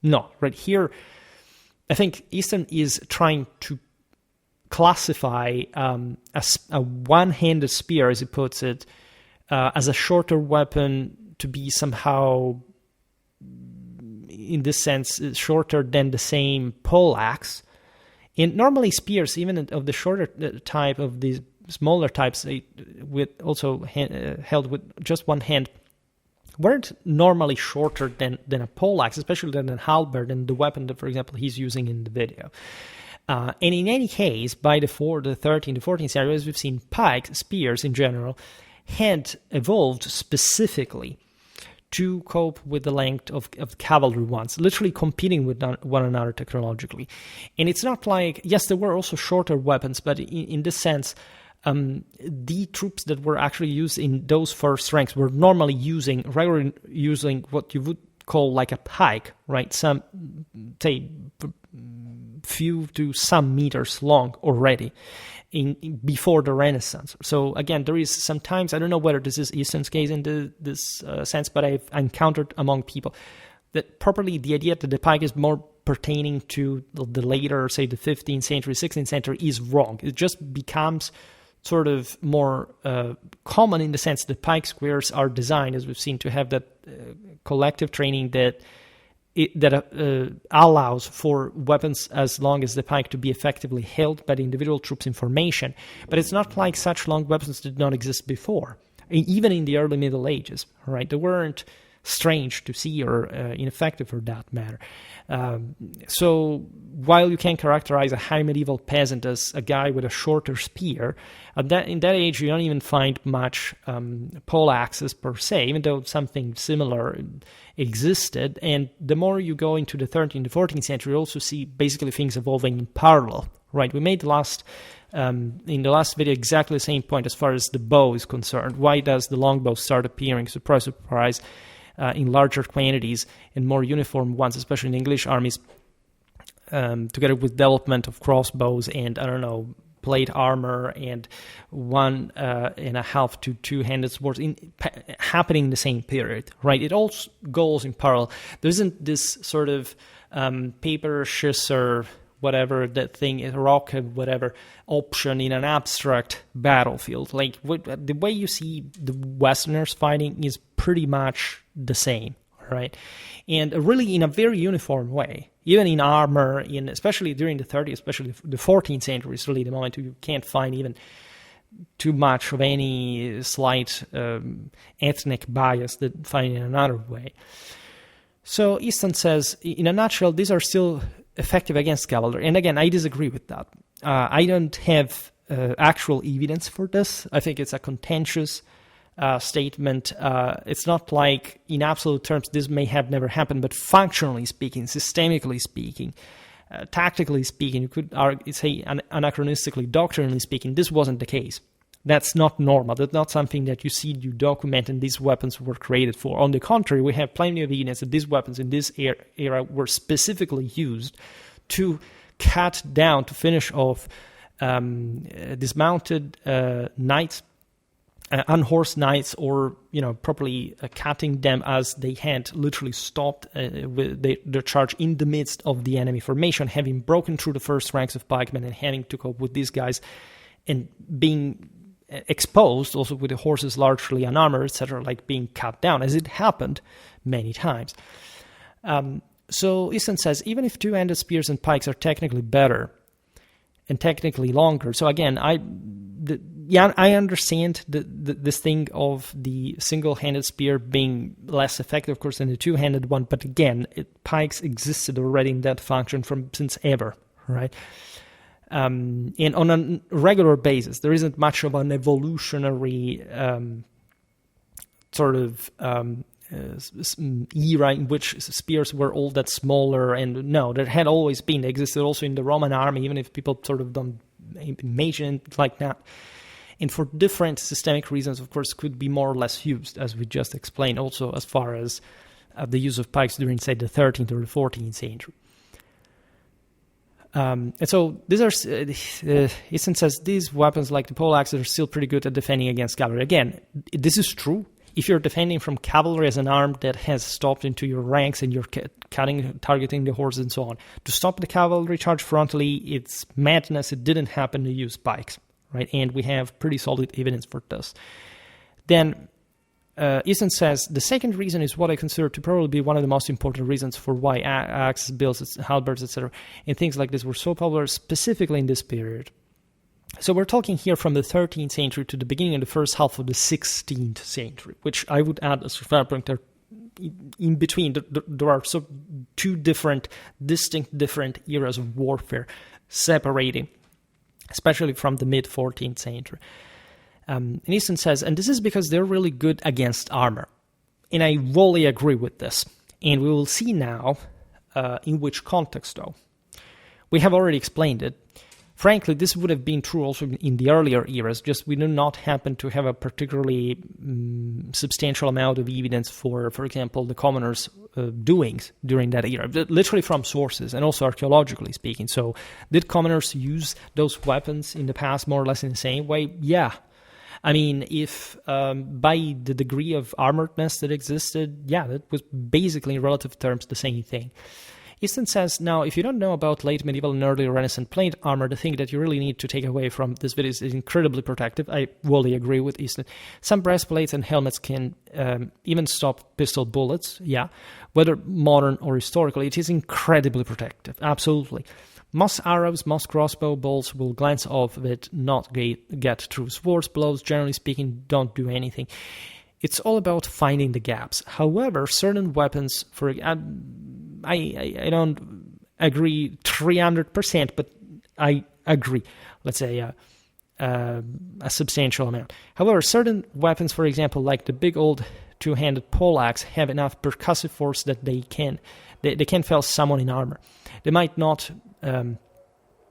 No, right here, I think Easton is trying to classify a one-handed spear, as he puts it, as a shorter weapon to be somehow, in this sense, shorter than the same poleaxe. And normally spears, even of the shorter type, of these smaller types, held with just one hand, weren't normally shorter than a poleaxe, especially than a halberd, and the weapon that, for example, he's using in the video. And in any case, by the 13th to 14th century, as we've seen, pikes, spears in general, had evolved specifically to cope with the length of cavalry ones, literally competing with one another technologically. And it's not like, yes, there were also shorter weapons, but in this sense, the troops that were actually used in those first ranks were normally regularly using what you would call like a pike, right? Some, say, few to some meters long already before the Renaissance. So again, there is sometimes, I don't know whether this is Easton's case in this sense, but I've encountered among people that properly the idea that the pike is more pertaining to the later, say, the 15th century, 16th century is wrong. It just becomes sort of more common in the sense that pike squares are designed, as we've seen, to have that collective training that allows for weapons as long as the pike to be effectively held by the individual troops in formation. But it's not like such long weapons did not exist before, even in the early Middle Ages, right? They weren't strange to see or ineffective for that matter. So while you can characterize a high medieval peasant as a guy with a shorter spear, in that age you don't even find much poleaxes per se, even though something similar existed. And the more you go into the 13th to 14th century, you also see basically things evolving in parallel, right? We made in the last video exactly the same point as far as the bow is concerned. Why does the longbow start appearing, surprise, surprise, in larger quantities and more uniform ones, especially in English armies, together with development of crossbows and, plate armor and 1.5 to 2-handed swords happening in the same period, right? It all goes in parallel. There isn't this sort of paper scissor, whatever that thing is, rock, whatever option in an abstract battlefield. Like the way you see the Westerners fighting is pretty much the same, right? And really in a very uniform way. Even in armor, especially during the 30s, especially the 14th century is really the moment you can't find even too much of any slight ethnic bias that find in another way. So Easton says, in a nutshell, these are still effective against cavalry. And again, I disagree with that. I don't have actual evidence for this. I think it's a contentious statement. It's not like in absolute terms this may have never happened, but functionally speaking, systemically speaking, tactically speaking, you could say anachronistically, doctrinally speaking, this wasn't the case. That's not normal. That's not something that you document and these weapons were created for. On the contrary, we have plenty of evidence that these weapons in this era were specifically used to cut down, to finish off dismounted knights, unhorsed knights, or properly cutting them as they had literally stopped with their charge in the midst of the enemy formation, having broken through the first ranks of pikemen and having to cope with these guys and being exposed, also with the horses largely unarmored, etc., like being cut down, as it happened many times. So Easton says, even if two-handed spears and pikes are technically better and technically longer, so again, I understand this thing of the single-handed spear being less effective, of course, than the two-handed one, but again, pikes existed already in that function since ever, right? And on a regular basis, there isn't much of an evolutionary era in which spears were all that smaller. And no, there had always been. They existed also in the Roman army, even if people sort of don't imagine it like that. And for different systemic reasons, of course, could be more or less used, as we just explained, also as far as the use of pikes during, say, the 13th or the 14th century. And so these are, Easton says, these weapons like the poleaxes are still pretty good at defending against cavalry. Again, this is true. If you're defending from cavalry as an arm that has stopped into your ranks and you're targeting the horses and so on, to stop the cavalry charge frontally, it's madness. It didn't happen to use pikes, right? And we have pretty solid evidence for this. Then Easton says, the second reason is what I consider to probably be one of the most important reasons for why axes, bills, halberds, etc., and things like this were so popular specifically in this period. So we're talking here from the 13th century to the beginning of the first half of the 16th century, which I would add as Schwerpunkt in between. There are two distinct different eras of warfare separating, especially from the mid-14th century. And Easton says, and this is because they're really good against armor. And I wholly agree with this. And we will see now in which context, though. We have already explained it. Frankly, this would have been true also in the earlier eras, just we do not happen to have a particularly substantial amount of evidence for example, the commoners' doings during that era, literally from sources and also archaeologically speaking. So did commoners use those weapons in the past more or less in the same way? Yeah. I mean, if by the degree of armoredness that existed, yeah, that was basically in relative terms the same thing. Easton says, now, if you don't know about late medieval and early Renaissance plate armor, the thing that you really need to take away from this video is incredibly protective. I wholly agree with Easton. Some breastplates and helmets can even stop pistol bullets, yeah. Whether modern or historically, it is incredibly protective, absolutely. Most arrows, most crossbow bolts will glance off of it, not get through. Swords, blows, generally speaking, don't do anything. It's all about finding the gaps. However, certain weapons, I don't agree 300%, but I agree, let's say a substantial amount. However, certain weapons, for example, like the big old two-handed poleaxe, have enough percussive force that they can fell someone in armor. They might not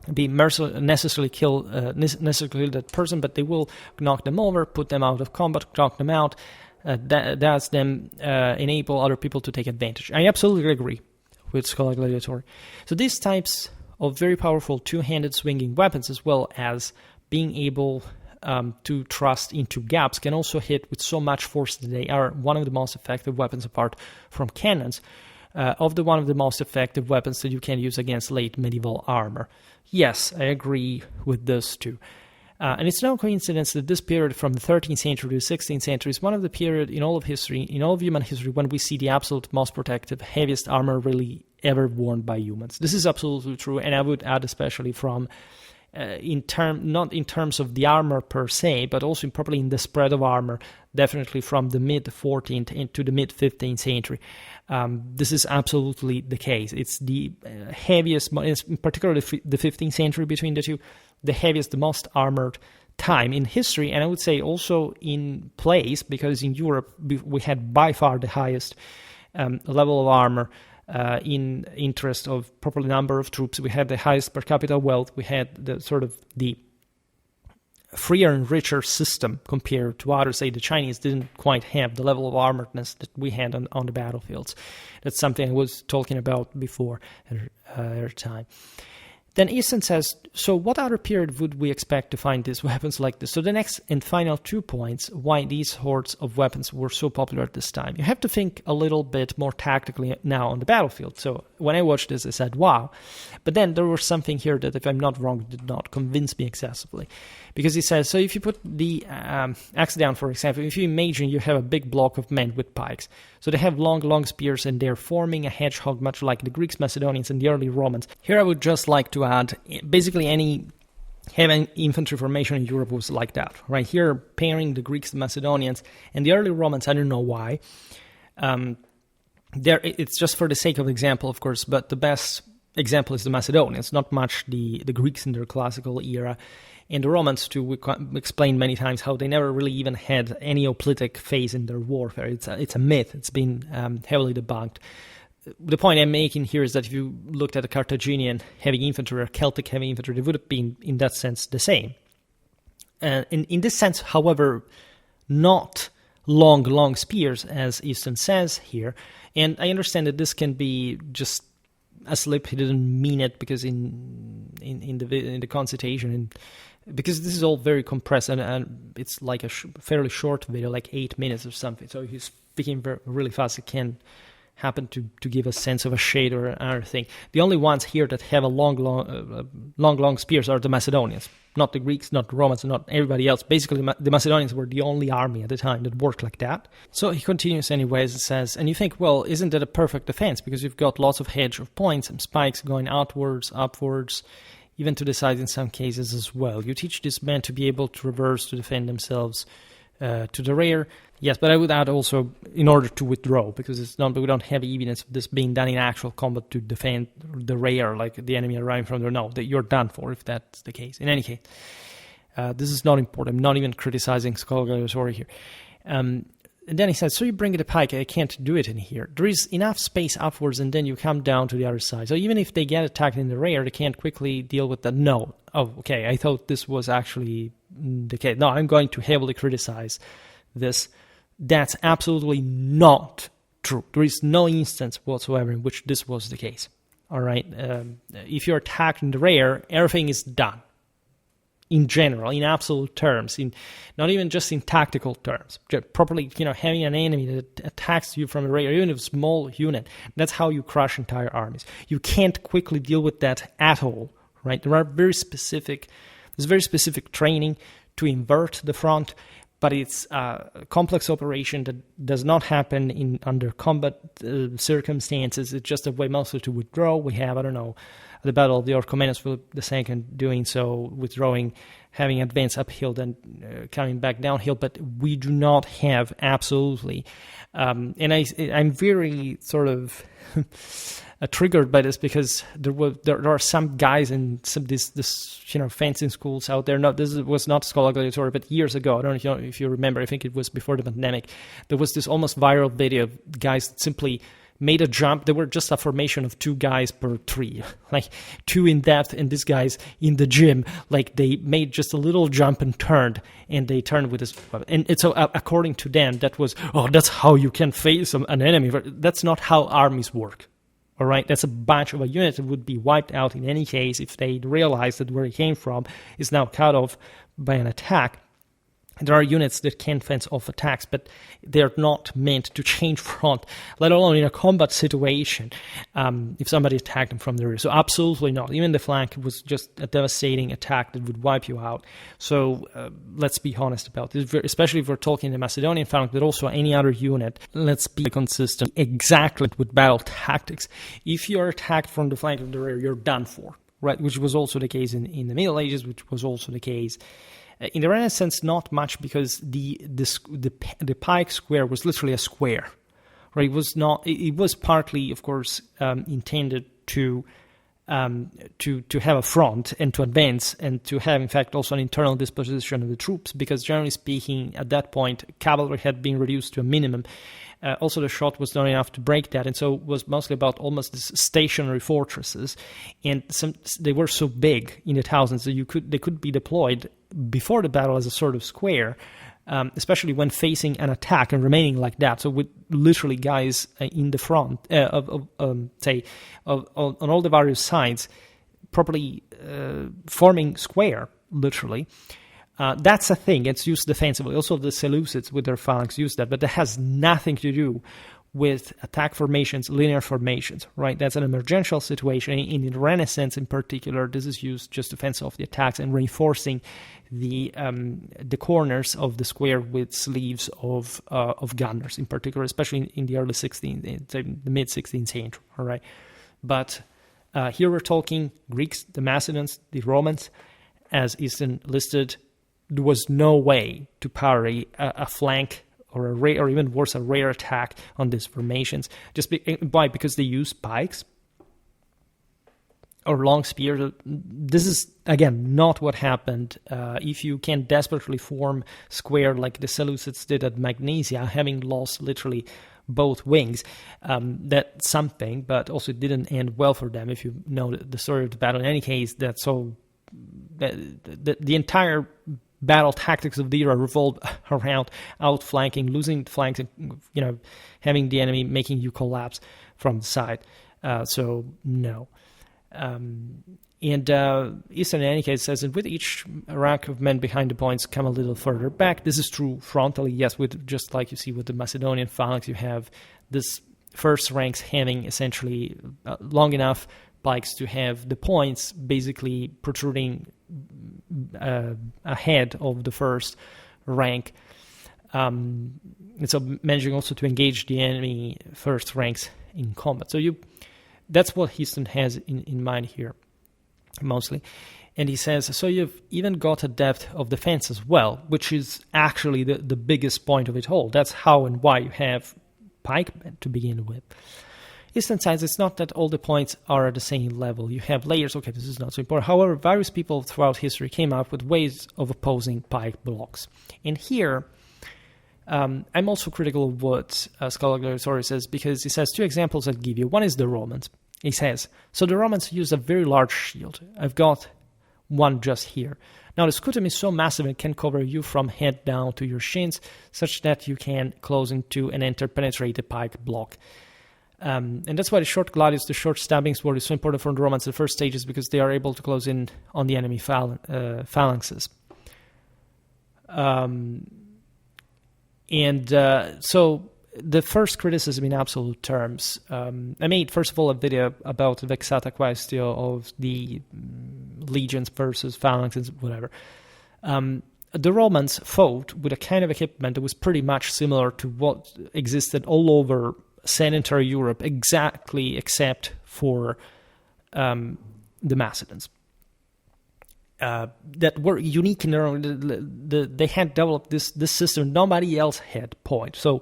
necessarily kill that person, but they will knock them over, put them out of combat, knock them out. That's them enable other people to take advantage. I absolutely agree with Schola Gladiatoria. So these types of very powerful two-handed swinging weapons, as well as being able to thrust into gaps, can also hit with so much force that they are one of the most effective weapons, apart from cannons, one of the most effective weapons that you can use against late medieval armor. Yes, I agree with this too. And it's no coincidence that this period from the 13th century to the 16th century is one of the period in all of history, in all of human history, when we see the absolute most protective, heaviest armor really ever worn by humans. This is absolutely true, and I would add especially from not in terms of the armor per se, but also probably in the spread of armor, definitely from the mid-14th into the mid-15th century. This is absolutely the case. It's the heaviest, in particular the 15th century between the two, the heaviest, the most armored time in history, and I would say also in place, because in Europe we had by far the highest level of armor. In interest of proper number of troops, we had the highest per capita wealth. We had the sort of the freer and richer system compared to others. Say the Chinese didn't quite have the level of armoredness that we had on the battlefields. That's something I was talking about before at our time. Then Easton says, so what other period would we expect to find these weapons like this? So the next and final 2 points, why these hordes of weapons were so popular at this time. You have to think a little bit more tactically now on the battlefield. So when I watched this, I said, wow. But then there was something here that, if I'm not wrong, did not convince me excessively. Because he says, so if you put the axe down, for example, if you imagine you have a big block of men with pikes. So they have long spears, and they're forming a hedgehog, much like the Greeks, Macedonians, and the early Romans. Here I would just like to add, basically any heavy infantry formation in Europe was like that. Right here, pairing the Greeks, the Macedonians, and the early Romans, I don't know why. It's just for the sake of example, of course, but the best example is the Macedonians, not much the Greeks in their classical era. And the Romans, too, we explained many times how they never really even had any hoplitic phase in their warfare. It's a myth. It's been heavily debunked. The point I'm making here is that if you looked at a Carthaginian heavy infantry or Celtic heavy infantry, they would have been, in that sense, the same. In this sense, however, not long spears, as Easton says here. And I understand that this can be just a slip. He didn't mean it, because in the consultation, and because this is all very compressed, and it's like a fairly short video, like 8 minutes or something. So if he's speaking really fast, it can happen to give a sense of a shade or another thing. The only ones here that have a long spears are the Macedonians, not the Greeks, not the Romans, not everybody else. Basically, the Macedonians were the only army at the time that worked like that. So he continues anyways and says, and you think, well, isn't that a perfect defense? Because you've got lots of hedge of points and spikes going outwards, upwards, even to the sides in some cases as well. You teach these men to be able to reverse, to defend themselves to the rear. Yes, but I would add also in order to withdraw, because we don't have evidence of this being done in actual combat to defend the rear, like the enemy arriving from there. No, that you're done for if that's the case. In any case, this is not important. I'm not even criticizing Schola Gladiatoria here. And then he says, so you bring it a pike, I can't do it in here. There is enough space upwards, and then you come down to the other side. So even if they get attacked in the rear, they can't quickly deal with that. No. Oh, okay, I thought this was actually the case. No, I'm going to heavily criticize this. That's absolutely not true. There is no instance whatsoever in which this was the case. All right? If you're attacked in the rear, everything is done. In general, in absolute terms, not even just in tactical terms, properly, having an enemy that attacks you from the rear, even a small unit, that's how you crush entire armies. You can't quickly deal with that at all, right? There's very specific training to invert the front, but it's a complex operation that does not happen under combat circumstances. It's just a way mostly to withdraw. We have, the Battle of the Orchomenus, Philip II doing so, withdrawing, having advanced uphill, then coming back downhill, but we do not have absolutely. And I'm very sort of triggered by this, because there are some guys in some this fencing schools out there. No, this was not Schola Gladiatoria, but years ago, I don't know if you remember, I think it was before the pandemic, there was this almost viral video of guys simply made a jump. They were just a formation of 2 guys per tree, like 2 in depth, and these guys in the gym, like they made just a little jump and they turned with this. And so according to them, that's how you can face an enemy. That's not how armies work. All right, that's a bunch of a unit that would be wiped out in any case if they realized that where it came from is now cut off by an attack. There are units that can fence off attacks, but they're not meant to change front, let alone in a combat situation, if somebody attacked them from the rear. So absolutely not. Even the flank was just a devastating attack that would wipe you out. So let's be honest about this, especially if we're talking the Macedonian flank, but also any other unit. Let's be consistent exactly with battle tactics. If you're attacked from the flank or the rear, you're done for, right? Which was also the case in the Middle Ages, which was also the case in the Renaissance, not much, because the pike square was literally a square, right? It was partly, of course, intended to have a front and to advance and to have, in fact, also an internal disposition of the troops, because generally speaking, at that point, cavalry had been reduced to a minimum. Also, the shot was not enough to break that, and so it was mostly about almost these stationary fortresses, and they were so big in the thousands that they could be deployed before the battle as a sort of square, especially when facing an attack and remaining like that. So with literally guys in the front on all the various sides, properly forming square, literally. That's a thing. It's used defensively. Also, the Seleucids with their phalanx use that, but that has nothing to do with attack formations, linear formations, right? That's an emergential situation. In the Renaissance, in particular, this is used just to fence off the attacks and reinforcing the corners of the square with sleeves of gunners, in particular, especially in the early 16th, the mid 16th century, all right? But here we're talking Greeks, the Macedons, the Romans, as Easton listed. There was no way to parry a flank or a rear, or even worse, a rear attack on these formations. Why? Because they use pikes or long spears. This is, again, not what happened. If you can desperately form square like the Seleucids did at Magnesia, having lost literally both wings, that's something, but also it didn't end well for them. If you know the story of the battle, in any case, that's so. The entire battle tactics of the era revolved around outflanking, losing flanks, and having the enemy making you collapse from the side. So no. And Easton, in any case, says that with each rank of men behind the points come a little further back. This is true frontally, yes, with just like you see with the Macedonian phalanx, you have this first ranks having essentially long enough pikes to have the points basically protruding ahead of the first rank. And so managing also to engage the enemy first ranks in combat. So that's what Easton has in mind here, mostly. And he says, so you've even got a depth of defense as well, which is actually the biggest point of it all. That's how and why you have pikemen to begin with. Easton says it's not that all the points are at the same level. You have layers. Okay, this is not so important. However, various people throughout history came up with ways of opposing pike blocks. And here, I'm also critical of what scholagladiatoria says, because he says 2 examples I'll give you. One is the Romans. He says, so the Romans use a very large shield. I've got one just here. Now, the scutum is so massive it can cover you from head down to your shins, such that you can close into and interpenetrate the pike block. And that's why the short gladius, the short stabbing sword, is so important for the Romans in the first stages, because they are able to close in on the enemy phalanxes. So the first criticism in absolute terms, I made, first of all, a video about the vexata quaestio of the legions versus phalanxes, whatever. The Romans fought with a kind of equipment that was pretty much similar to what existed all over sedentary Europe, exactly except for the Macedons. That were unique in their own. They had developed this system nobody else had point. So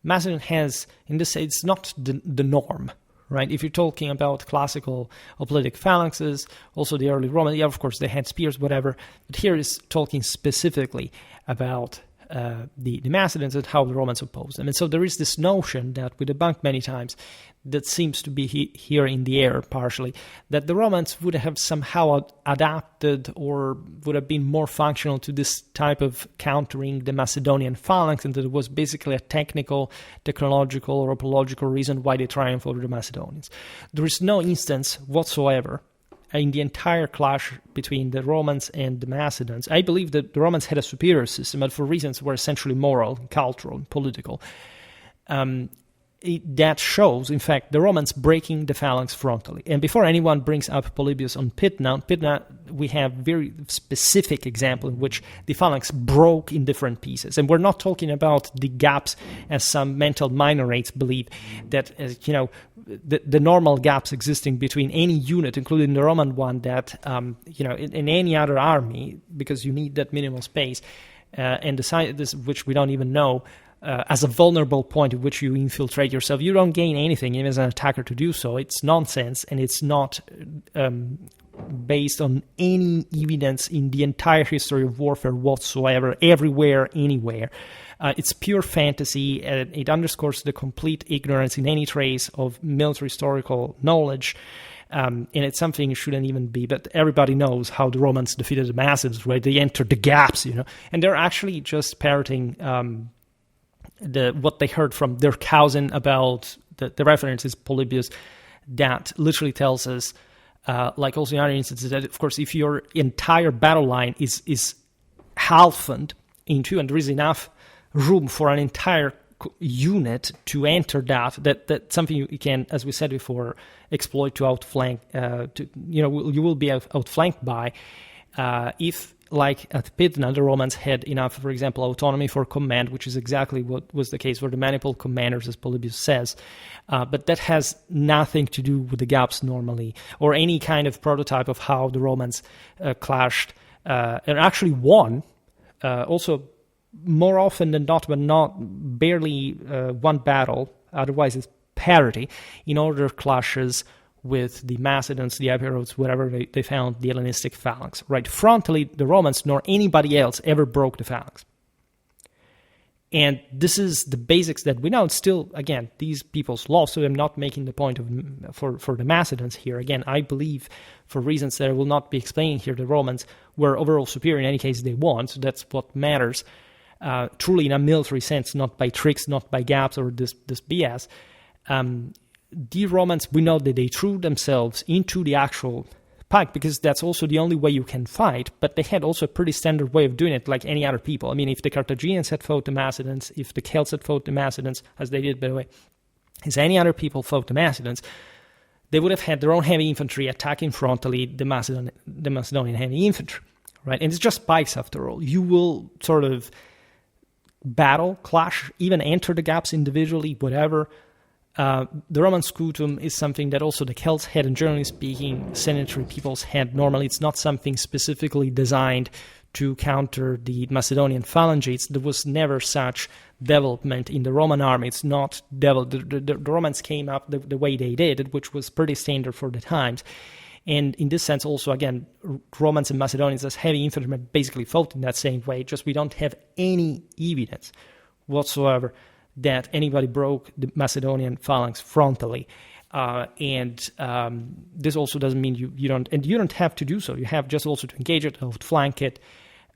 Macedon has, in this, it's not the norm, right? If you're talking about classical hoplitic phalanxes, also the early Roman, yeah, of course they had spears, whatever. But here is talking specifically about the Macedonians and how the Romans opposed them. And so there is this notion that we debunked many times that seems to be here in the air partially, that the Romans would have somehow adapted or would have been more functional to this type of countering the Macedonian phalanx, and that it was basically a technical, technological, or apological reason why they triumphed over the Macedonians. There is no instance whatsoever in the entire clash between the Romans and the Macedons. I believe that the Romans had a superior system, but for reasons were essentially moral, cultural, and political. That shows, in fact, the Romans breaking the phalanx frontally. And before anyone brings up Polybius on Pydna, we have very specific example in which the phalanx broke in different pieces. And we're not talking about the gaps, as some mental minorates believe, that the normal gaps existing between any unit, including the Roman one, that in any other army, because you need that minimal space, and the size, which we don't even know. As a vulnerable point at which you infiltrate yourself, you don't gain anything, even as an attacker, to do so. It's nonsense, and it's not based on any evidence in the entire history of warfare whatsoever, everywhere, anywhere. It's pure fantasy, and it underscores the complete ignorance in any trace of military historical knowledge. And it's something you shouldn't even be, but everybody knows how the Romans defeated the Macedons, right? They entered the gaps, and they're actually just parroting what they heard from their cousin about the reference is Polybius, that literally tells us, like also in other instances, that of course if your entire battle line is halved in two, and there is enough room for an entire unit to enter that's something you can, as we said before, exploit to outflank. You will be outflanked by if. Like at Pydna, the Romans had enough, for example, autonomy for command, which is exactly what was the case for the maniple commanders, as Polybius says. But that has nothing to do with the gaps normally, or any kind of prototype of how the Romans clashed and actually won. Also, more often than not, but not barely one battle. Otherwise, it's parity in order clashes with the Macedons, the Epirotes, wherever they found the Hellenistic phalanx. Right, frontally, the Romans nor anybody else ever broke the phalanx. And this is the basics that we know. It's still, again, these people's law, so I'm not making the point for the Macedons here. Again, I believe, for reasons that I will not be explaining here, the Romans were overall superior. In any case, they won, so that's what matters. Truly in a military sense, not by tricks, not by gaps or this BS. The Romans, we know that they threw themselves into the actual pike, because that's also the only way you can fight, but they had also a pretty standard way of doing it, like any other people. I mean, if the Carthaginians had fought the Macedons, if the Celts had fought the Macedons, as they did, by the way, as any other people fought the Macedons, they would have had their own heavy infantry attacking frontally the Macedonian heavy infantry, right? And it's just pikes, after all. You will sort of battle, clash, even enter the gaps individually, whatever. The Roman scutum is something that also the Celts had, and generally speaking, sedentary peoples had. Normally, it's not something specifically designed to counter the Macedonian phalanges. There was never such development in the Roman army. It's not developed. The Romans came up the way they did, which was pretty standard for the times. And in this sense, also, again, Romans and Macedonians as heavy infantrymen basically fought in that same way, just we don't have any evidence whatsoever that anybody broke the Macedonian phalanx frontally. This also doesn't mean you don't have to do so. You have just also to engage it, outflank it,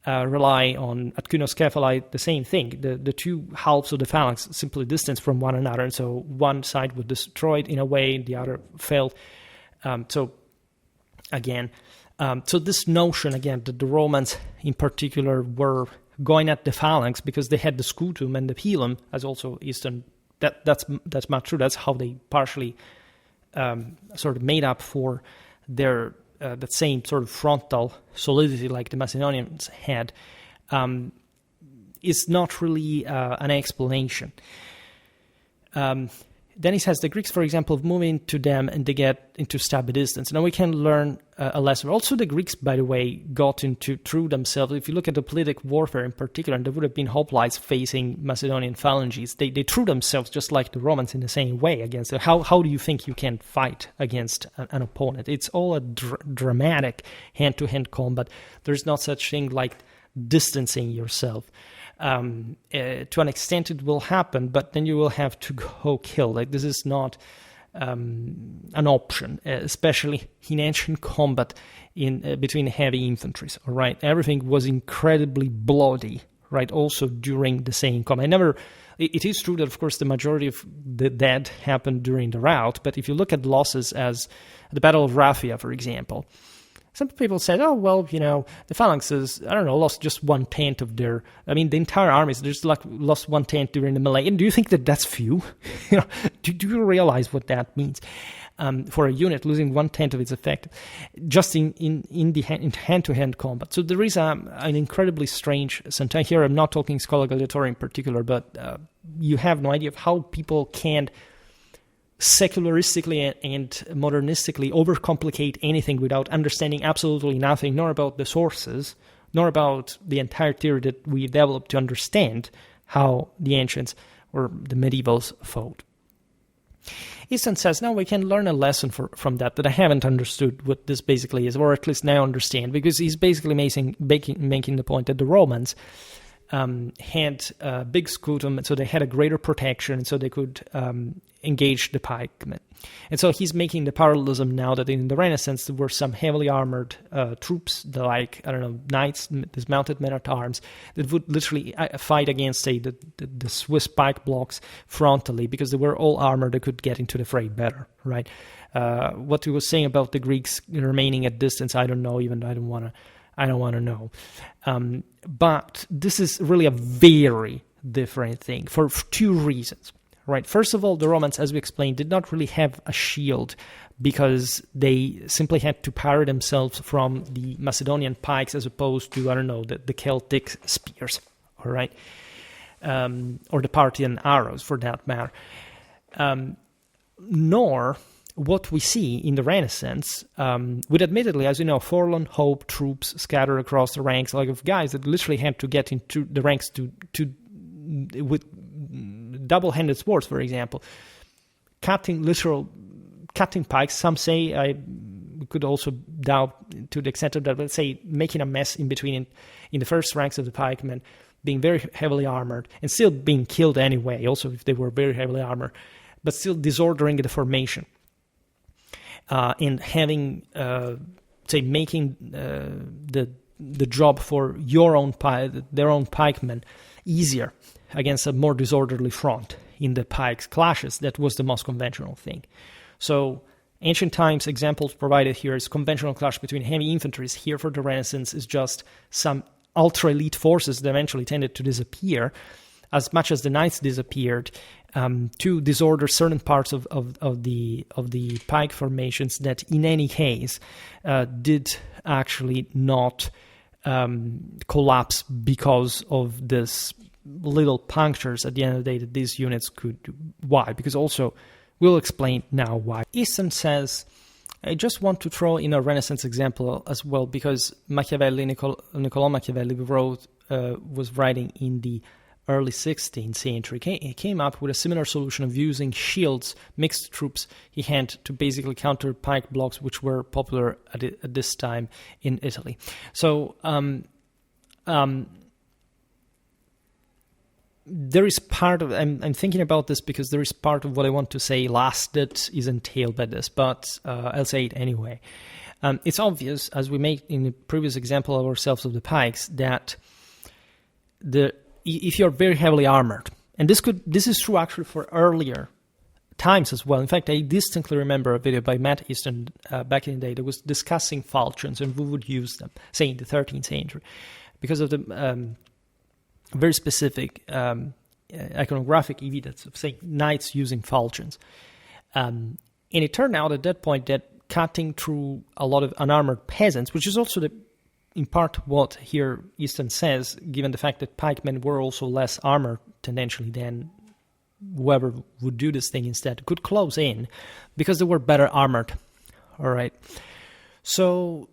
rely on at kynoskephali, the same thing. The two halves of the phalanx simply distance from one another, and so one side was destroyed in a way, the other failed. So this notion, again, that the Romans in particular were going at the phalanx because they had the scutum and the pilum, as also Eastern, that's not true. That's how they partially sort of made up for their that same sort of frontal solidity like the Macedonians had, is not really an explanation. Then he says the Greeks, for example, moving to them and they get into stab distance. Now we can learn a lesson. Also, the Greeks, by the way, got into through themselves. If you look at the politic warfare in particular, and there would have been hoplites facing Macedonian phalanges, they threw themselves just like the Romans in the same way against it. How do you think you can fight against an opponent? It's all a dramatic hand-to-hand combat. There's not such thing like distancing yourself. To an extent it will happen, but then you will have to go kill. Like, this is not an option, especially in ancient combat in between heavy infantries. All right, everything was incredibly bloody, right? Also during the same combat. It is true that, of course, the majority of the dead happened during the rout, but if you look at losses as the Battle of Raphia, for example, some people said, oh, well, the phalanxes, I don't know, lost just 1/10 of their, the entire armies just lost 1/10 during the melee. And do you think that that's few? Do you realize what that means? For a unit losing 1/10 of its effect just in hand-to-hand combat. So there is an incredibly strange sometimes here. I'm not talking scholagladiatoria in particular, but you have no idea of how people can secularistically and modernistically overcomplicate anything without understanding absolutely nothing, nor about the sources, nor about the entire theory that we developed to understand how the ancients or the medievals fought. Easton says, now we can learn a lesson from that I haven't understood what this basically is, or at least now understand, because he's basically making the point that the Romans had a big scutum, so they had a greater protection, so they could engage the pikemen. And so he's making the parallelism now that in the Renaissance there were some heavily armored troops, knights, dismounted men-at-arms, that would literally fight against, say, the Swiss pike blocks frontally, because they were all armored, they could get into the fray better, right? What he was saying about the Greeks remaining at distance, I don't know, I don't want to know. But this is really a very different thing for two reasons, right? First of all, the Romans, as we explained, did not really have a shield because they simply had to parry themselves from the Macedonian pikes as opposed to, the Celtic spears, all right? Or the Parthian arrows, for that matter. Nor what we see in the Renaissance, with admittedly, as you know, forlorn hope troops scattered across the ranks, like of guys that literally had to get into the ranks with double-handed swords, for example, cutting pikes. Some say, I could also doubt to the extent of that, but say making a mess in between in the first ranks of the pikemen, being very heavily armored and still being killed anyway, also if they were very heavily armored, but still disordering the formation. And having, making the job for their own pikemen easier against a more disorderly front in the pikes clashes. That was the most conventional thing. So ancient times examples provided here is conventional clash between heavy infantries. Here for the Renaissance is just some ultra-elite forces that eventually tended to disappear, as much as the knights disappeared, to disorder certain parts of the pike formations that in any case did actually not collapse because of this little punctures at the end of the day that these units could do. Why? Because also, we'll explain now why. Easton says, I just want to throw in a Renaissance example as well, because Niccolò Machiavelli was writing in the early 16th century. He came up with a similar solution of using shields, mixed troops he had to basically counter pike blocks, which were popular at this time in Italy. So there is part of, I'm thinking about this because there is part of what I want to say last that is entailed by this, but I'll say it anyway. It's obvious, as we made in the previous example of ourselves of the pikes, that if you're very heavily armored, and this is true actually for earlier times as well. In fact, I distinctly remember a video by Matt Easton back in the day that was discussing falchions and who would use them, say in the 13th century, because of the very specific iconographic evidence of, say, knights using falchions. And it turned out at that point that cutting through a lot of unarmored peasants, which is also in part what here Easton says, given the fact that pikemen were also less armored tendentially than whoever would do this thing instead, could close in because they were better armored. All right. So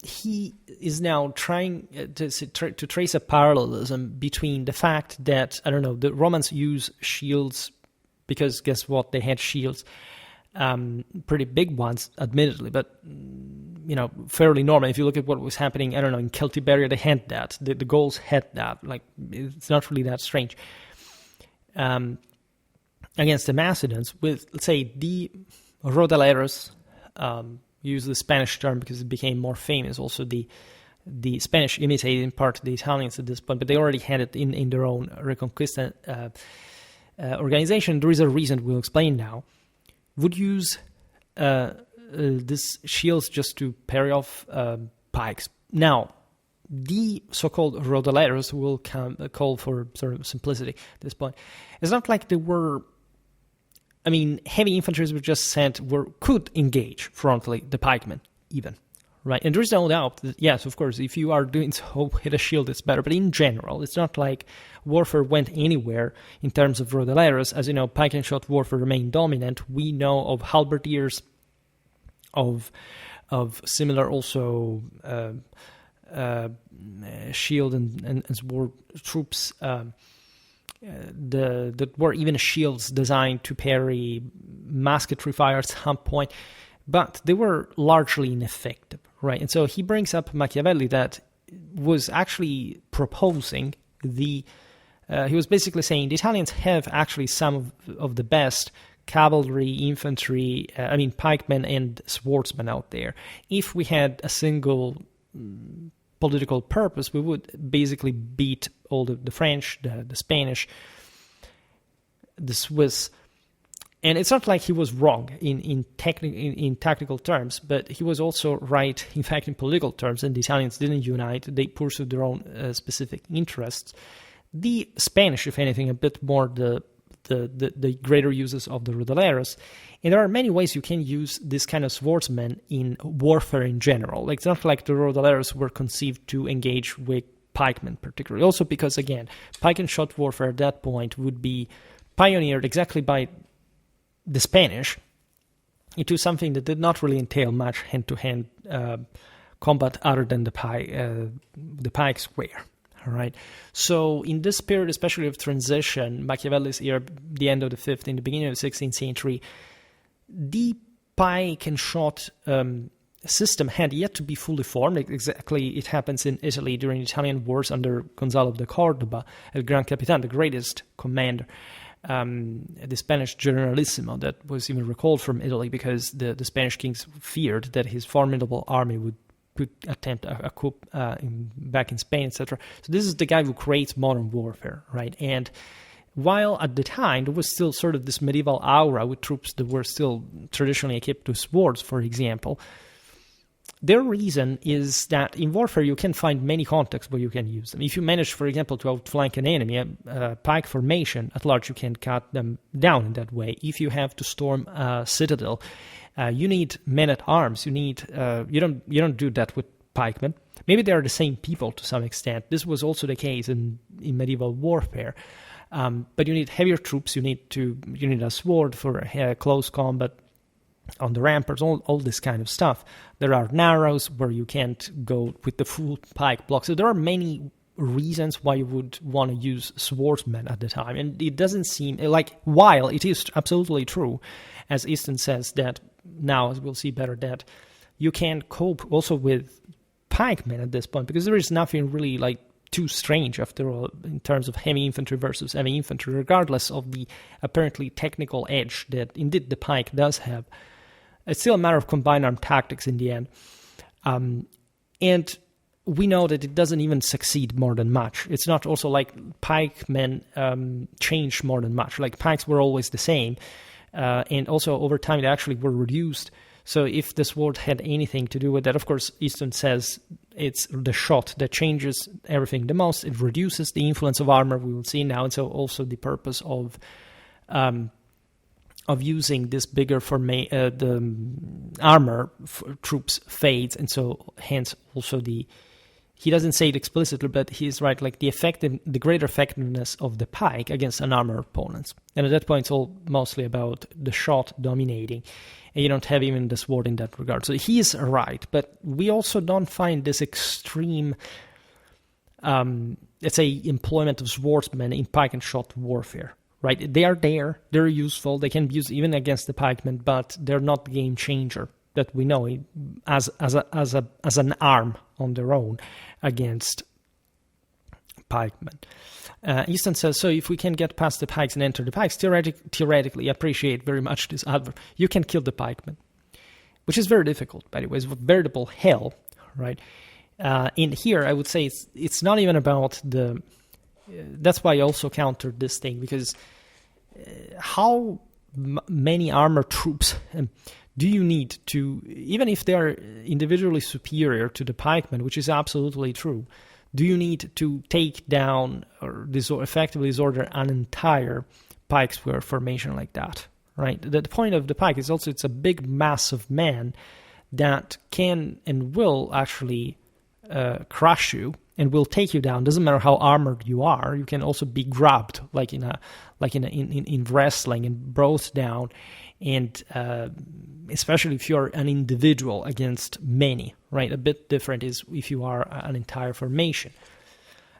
he is now trying to trace a parallelism between the fact that, the Romans use shields because guess what? They had shields, pretty big ones, admittedly, but fairly normal. If you look at what was happening, I don't know, in Celtiberia, they had that. The Gauls had that. Like, it's not really that strange. Against the Macedons, with, let's say, the Rodaleros, use the Spanish term because it became more famous. Also, the Spanish imitated in part the Italians at this point, but they already had it in their own Reconquista organization. There is a reason we'll explain now. Would use this shields just to parry off pikes. Now, the so-called Rodaleros will call for sort of simplicity at this point. It's not like they were... heavy infantry were just sent, could engage frontally the pikemen, even, right? And there is no doubt that, yes, of course, if you are doing so with a shield, it's better. But in general, it's not like warfare went anywhere in terms of Rodaleros. As you know, pike and shot warfare remained dominant. We know of halberdiers, of similar also shield and sword troops, that were even shields designed to parry musketry fire at some point, but they were largely ineffective, right? And so he brings up Machiavelli that was actually proposing he was basically saying the Italians have actually some of the best cavalry, infantry, pikemen and swordsmen out there. If we had a single political purpose, we would basically beat all the French, the Spanish, the Swiss. And it's not like he was wrong in tactical terms, but he was also right, in fact, in political terms, and the Italians didn't unite. They pursued their own specific interests. The Spanish, if anything, a bit more the greater uses of the Rodaleros. And there are many ways you can use this kind of swordsmen in warfare in general. Like, it's not like the Rodaleros were conceived to engage with pikemen particularly. Also because, again, pike and shot warfare at that point would be pioneered exactly by the Spanish into something that did not really entail much hand-to-hand combat other than the pike square. All right. So in this period, especially of transition, Machiavelli's era, the end of the 15th, the beginning of the 16th century, the pike and shot system had yet to be fully formed. Exactly, it happens in Italy during the Italian wars under Gonzalo de Cordoba, El Gran Capitan, the greatest commander, the Spanish generalissimo that was even recalled from Italy because the Spanish kings feared that his formidable army would attempt a coup back in Spain, etc. So this is the guy who creates modern warfare, right? And while at the time there was still sort of this medieval aura with troops that were still traditionally equipped with swords, for example, their reason is that in warfare you can find many contexts where you can use them. If you manage, for example, to outflank an enemy, a pike formation at large, you can cut them down in that way. If you have to storm a citadel, you need men at arms. You need you don't do that with pikemen. Maybe they are the same people to some extent. This was also the case in medieval warfare. But you need heavier troops. You need a sword for close combat on the ramparts. All this kind of stuff. There are narrows where you can't go with the full pike block. So there are many reasons why you would want to use swordsmen at the time, and it doesn't seem like, while it is absolutely true, as Easton says, that now, as we'll see better, that you can cope also with pikemen at this point, because there is nothing really like too strange, after all, in terms of heavy infantry versus heavy infantry, regardless of the apparently technical edge that indeed the pike does have. It's still a matter of combined arm tactics in the end. And we know that it doesn't even succeed more than much. It's not also like pikemen changed more than much. Like, pikes were always the same. And also over time they actually were reduced. So if the sword had anything to do with that, of course, Easton says it's the shot that changes everything the most. It reduces the influence of armor, we will see now. And so also the purpose of using this bigger the armor troops fades. And so hence also he doesn't say it explicitly, but he's right, like the greater effectiveness of the pike against an armored opponent. And at that point, it's all mostly about the shot dominating, and you don't have even the sword in that regard. So he is right, but we also don't find this extreme, let's say, employment of swordsmen in pike and shot warfare, right? They are there, they're useful, they can be used even against the pikemen, but they're not the game changer that we know as an arm on their own against pikemen. Easton says, so if we can get past the pikes and enter the pikes, theoretically, appreciate very much this adverb, you can kill the pikemen, which is very difficult, by the way. It's veritable hell, right? In here, I would say it's not even about the... that's why I also countered this thing, because how many armored troops do you need to, even if they are individually superior to the pikemen, which is absolutely true, do you need to take down or effectively disorder an entire pike square formation like that, right? The point of the pike is also it's a big mass of men that can and will actually crush you and will take you down. Doesn't matter how armored you are. You can also be grabbed, like in wrestling, and brought down, and especially if you're an individual against many, right? A bit different is if you are an entire formation.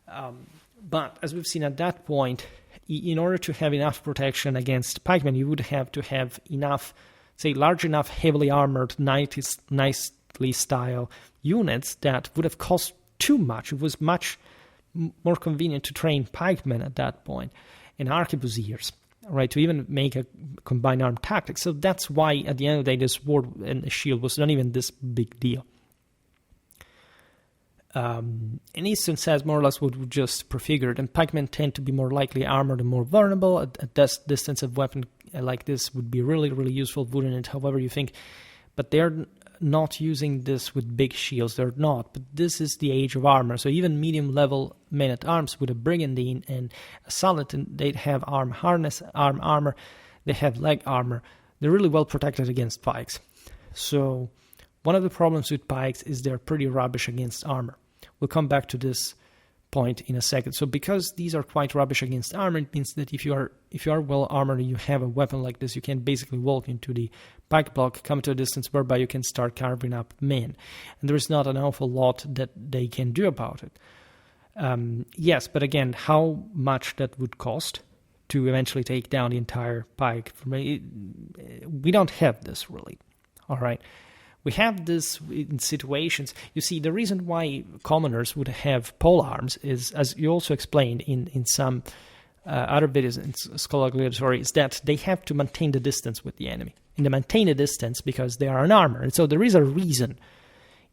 But as we've seen at that point, in order to have enough protection against pikemen, you would have to have enough, say, large enough, heavily armored, nicely style units that would have cost too much. It was much more convenient to train pikemen at that point and arquebusiers, right, to even make a combined arm tactic. So that's why, at the end of the day, the sword and the shield was not even this big deal. And Easton says more or less what we just prefigured, and pikemen tend to be more likely armored and more vulnerable. At this distance, a weapon like this would be really, really useful, wouldn't it? However you think. But they're not using this with big shields. They're not. But this is the age of armor. So even medium-level men-at-arms with a brigandine and a salatin, they'd have arm harness, arm armor. They have leg armor. They're really well protected against pikes. So one of the problems with pikes is they're pretty rubbish against armor. We'll come back to this point in a second. So because these are quite rubbish against armor, it means that if you are well armored and you have a weapon like this, you can basically walk into the pike block, come to a distance whereby you can start carving up men. And there is not an awful lot that they can do about it. Yes, but again, how much that would cost to eventually take down the entire pike? We don't have this really, all right? We have this in situations. You see, the reason why commoners would have polearms is, as you also explained in some other videos in scholagladiatoria, is that they have to maintain the distance with the enemy. And they maintain a distance because they are an armor. And so there is a reason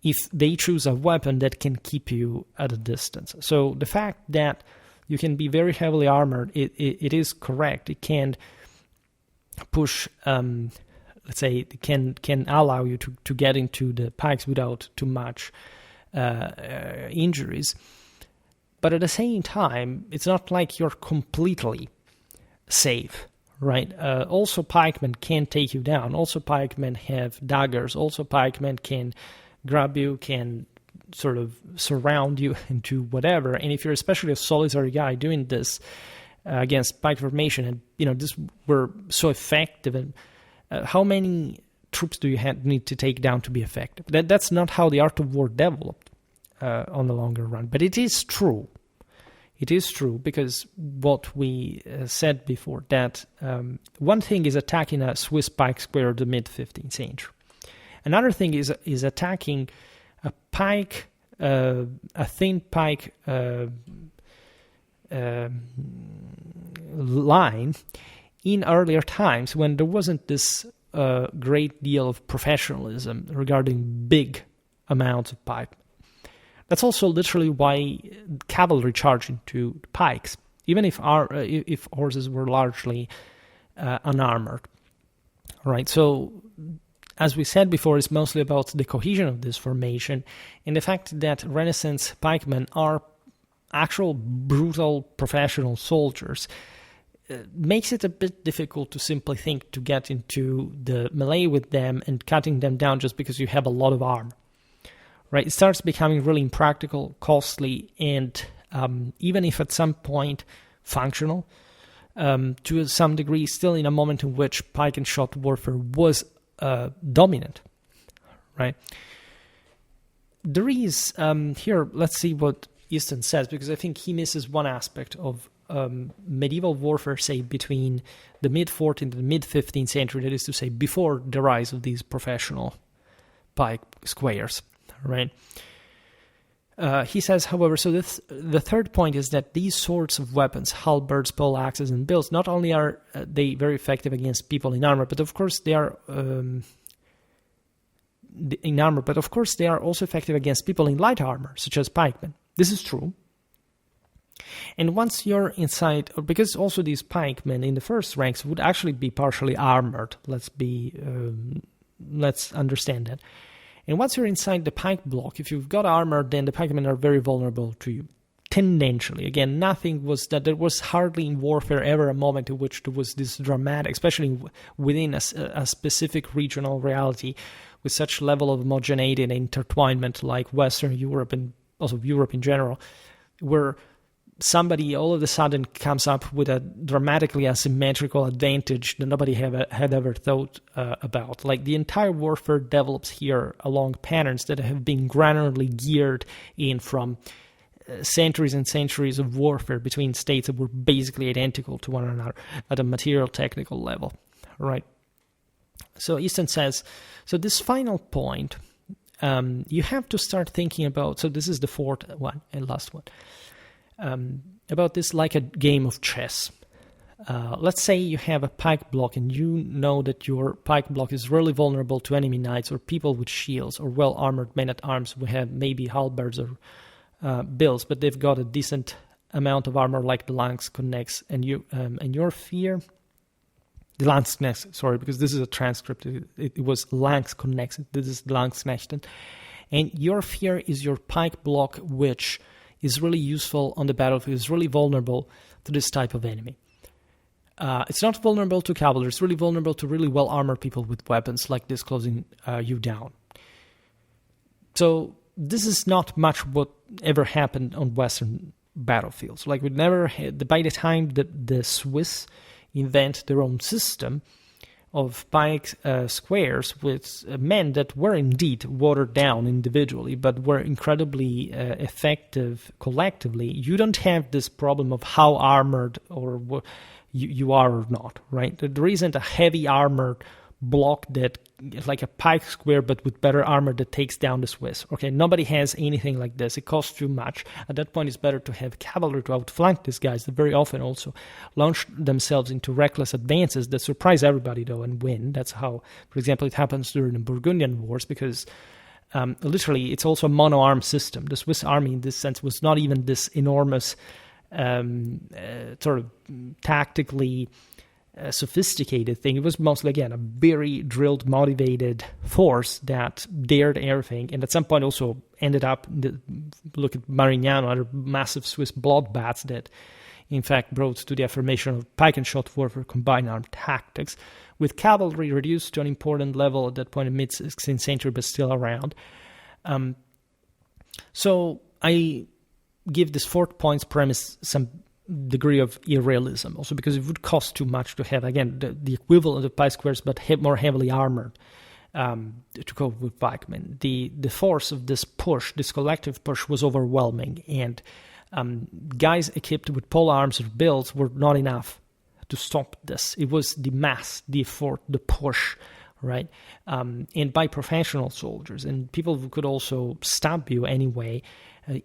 if they choose a weapon that can keep you at a distance. So the fact that you can be very heavily armored, it is correct. It can push... let's say, can allow you to get into the pikes without too much injuries. But at the same time, it's not like you're completely safe, right? Also, pikemen can take you down. Also, pikemen have daggers. Also, pikemen can grab you, can sort of surround you into whatever. And if you're especially a solitary guy doing this against pike formation, and, this were so effective, and how many troops do you need to take down to be effective? That's not how the art of war developed on the longer run. But it is true. It is true because what we said before, that one thing is attacking a Swiss pike square of the mid-15th century. Another thing is attacking a pike, a thin pike line in earlier times when there wasn't this great deal of professionalism regarding big amounts of pike. That's also literally why cavalry charged into pikes, even if horses were largely unarmored. Right. So, as we said before, it's mostly about the cohesion of this formation and the fact that Renaissance pikemen are actual brutal professional soldiers. Makes it a bit difficult to simply think to get into the melee with them and cutting them down just because you have a lot of armor. Right? It starts becoming really impractical, costly, and even if at some point functional, to some degree still in a moment in which pike and shot warfare was dominant. Right? There is, here, let's see what Easton says, because I think he misses one aspect of medieval warfare, say, between the mid-14th and the mid-15th century, that is to say, before the rise of these professional pike squares, right? He says, however, so the third point is that these sorts of weapons, halberds, poleaxes, and bills, not only are they very effective against people in armor, but of course they are also effective against people in light armor, such as pikemen. This is true. And once you're inside, because also these pikemen in the first ranks would actually be partially armored. Let's understand that. And once you're inside the pike block, if you've got armor, then the pikemen are very vulnerable to you. Tendentially. Again, there was hardly in warfare ever a moment in which there was this dramatic, especially within a specific regional reality with such level of homogeneity and intertwinement like Western Europe and also Europe in general, where somebody all of a sudden comes up with a dramatically asymmetrical advantage that nobody had ever thought about. Like the entire warfare develops here along patterns that have been granularly geared in from centuries and centuries of warfare between states that were basically identical to one another at a material technical level, right? So Easton says, so this final point, you have to start thinking about, so this is the fourth one and last one, about this like a game of chess. Let's say you have a pike block and you know that your pike block is really vulnerable to enemy knights or people with shields or well-armored men-at-arms who have maybe halberds or bills, but they've got a decent amount of armor like the Landsknechts, and your fear... The Landsknechts, sorry, because this is a transcript. It was Landsknechts. This is Landsknechten. And your fear is your pike block, which is really useful on the battlefield, is really vulnerable to this type of enemy. It's not vulnerable to cavalry. It's really vulnerable to really well-armored people with weapons like this closing you down. So this is not much what ever happened on Western battlefields. Like we never had, by the time that the Swiss invent their own system of pike squares with men that were indeed watered down individually but were incredibly effective collectively, you don't have this problem of how armored or you are or not, right? There isn't a heavy armored block that like a pike square but with better armor that takes down the Swiss. Okay, nobody has anything like this. It costs too much. At that point, it's better to have cavalry to outflank these guys that very often also launch themselves into reckless advances that surprise everybody though and win. That's how, for example, it happens during the Burgundian Wars because literally it's also a mono-arm system. The Swiss army in this sense was not even this enormous sort of tactically sophisticated thing. It was mostly, again, a very drilled, motivated force that dared everything, and at some point also ended up, look at Marignano, other massive Swiss bloodbaths that, in fact, brought to the affirmation of pike and shot warfare combined armed tactics, with cavalry reduced to an important level at that point in mid-16th century, but still around. So I give this fourth point's premise some degree of irrealism, also because it would cost too much to have, again, the equivalent of pike squares, but more heavily armored to cope with pikemen. The force of this push, this collective push, was overwhelming, and guys equipped with polearms or bills were not enough to stop this. It was the mass, the effort, the push, right? And by professional soldiers and people who could also stab you anyway,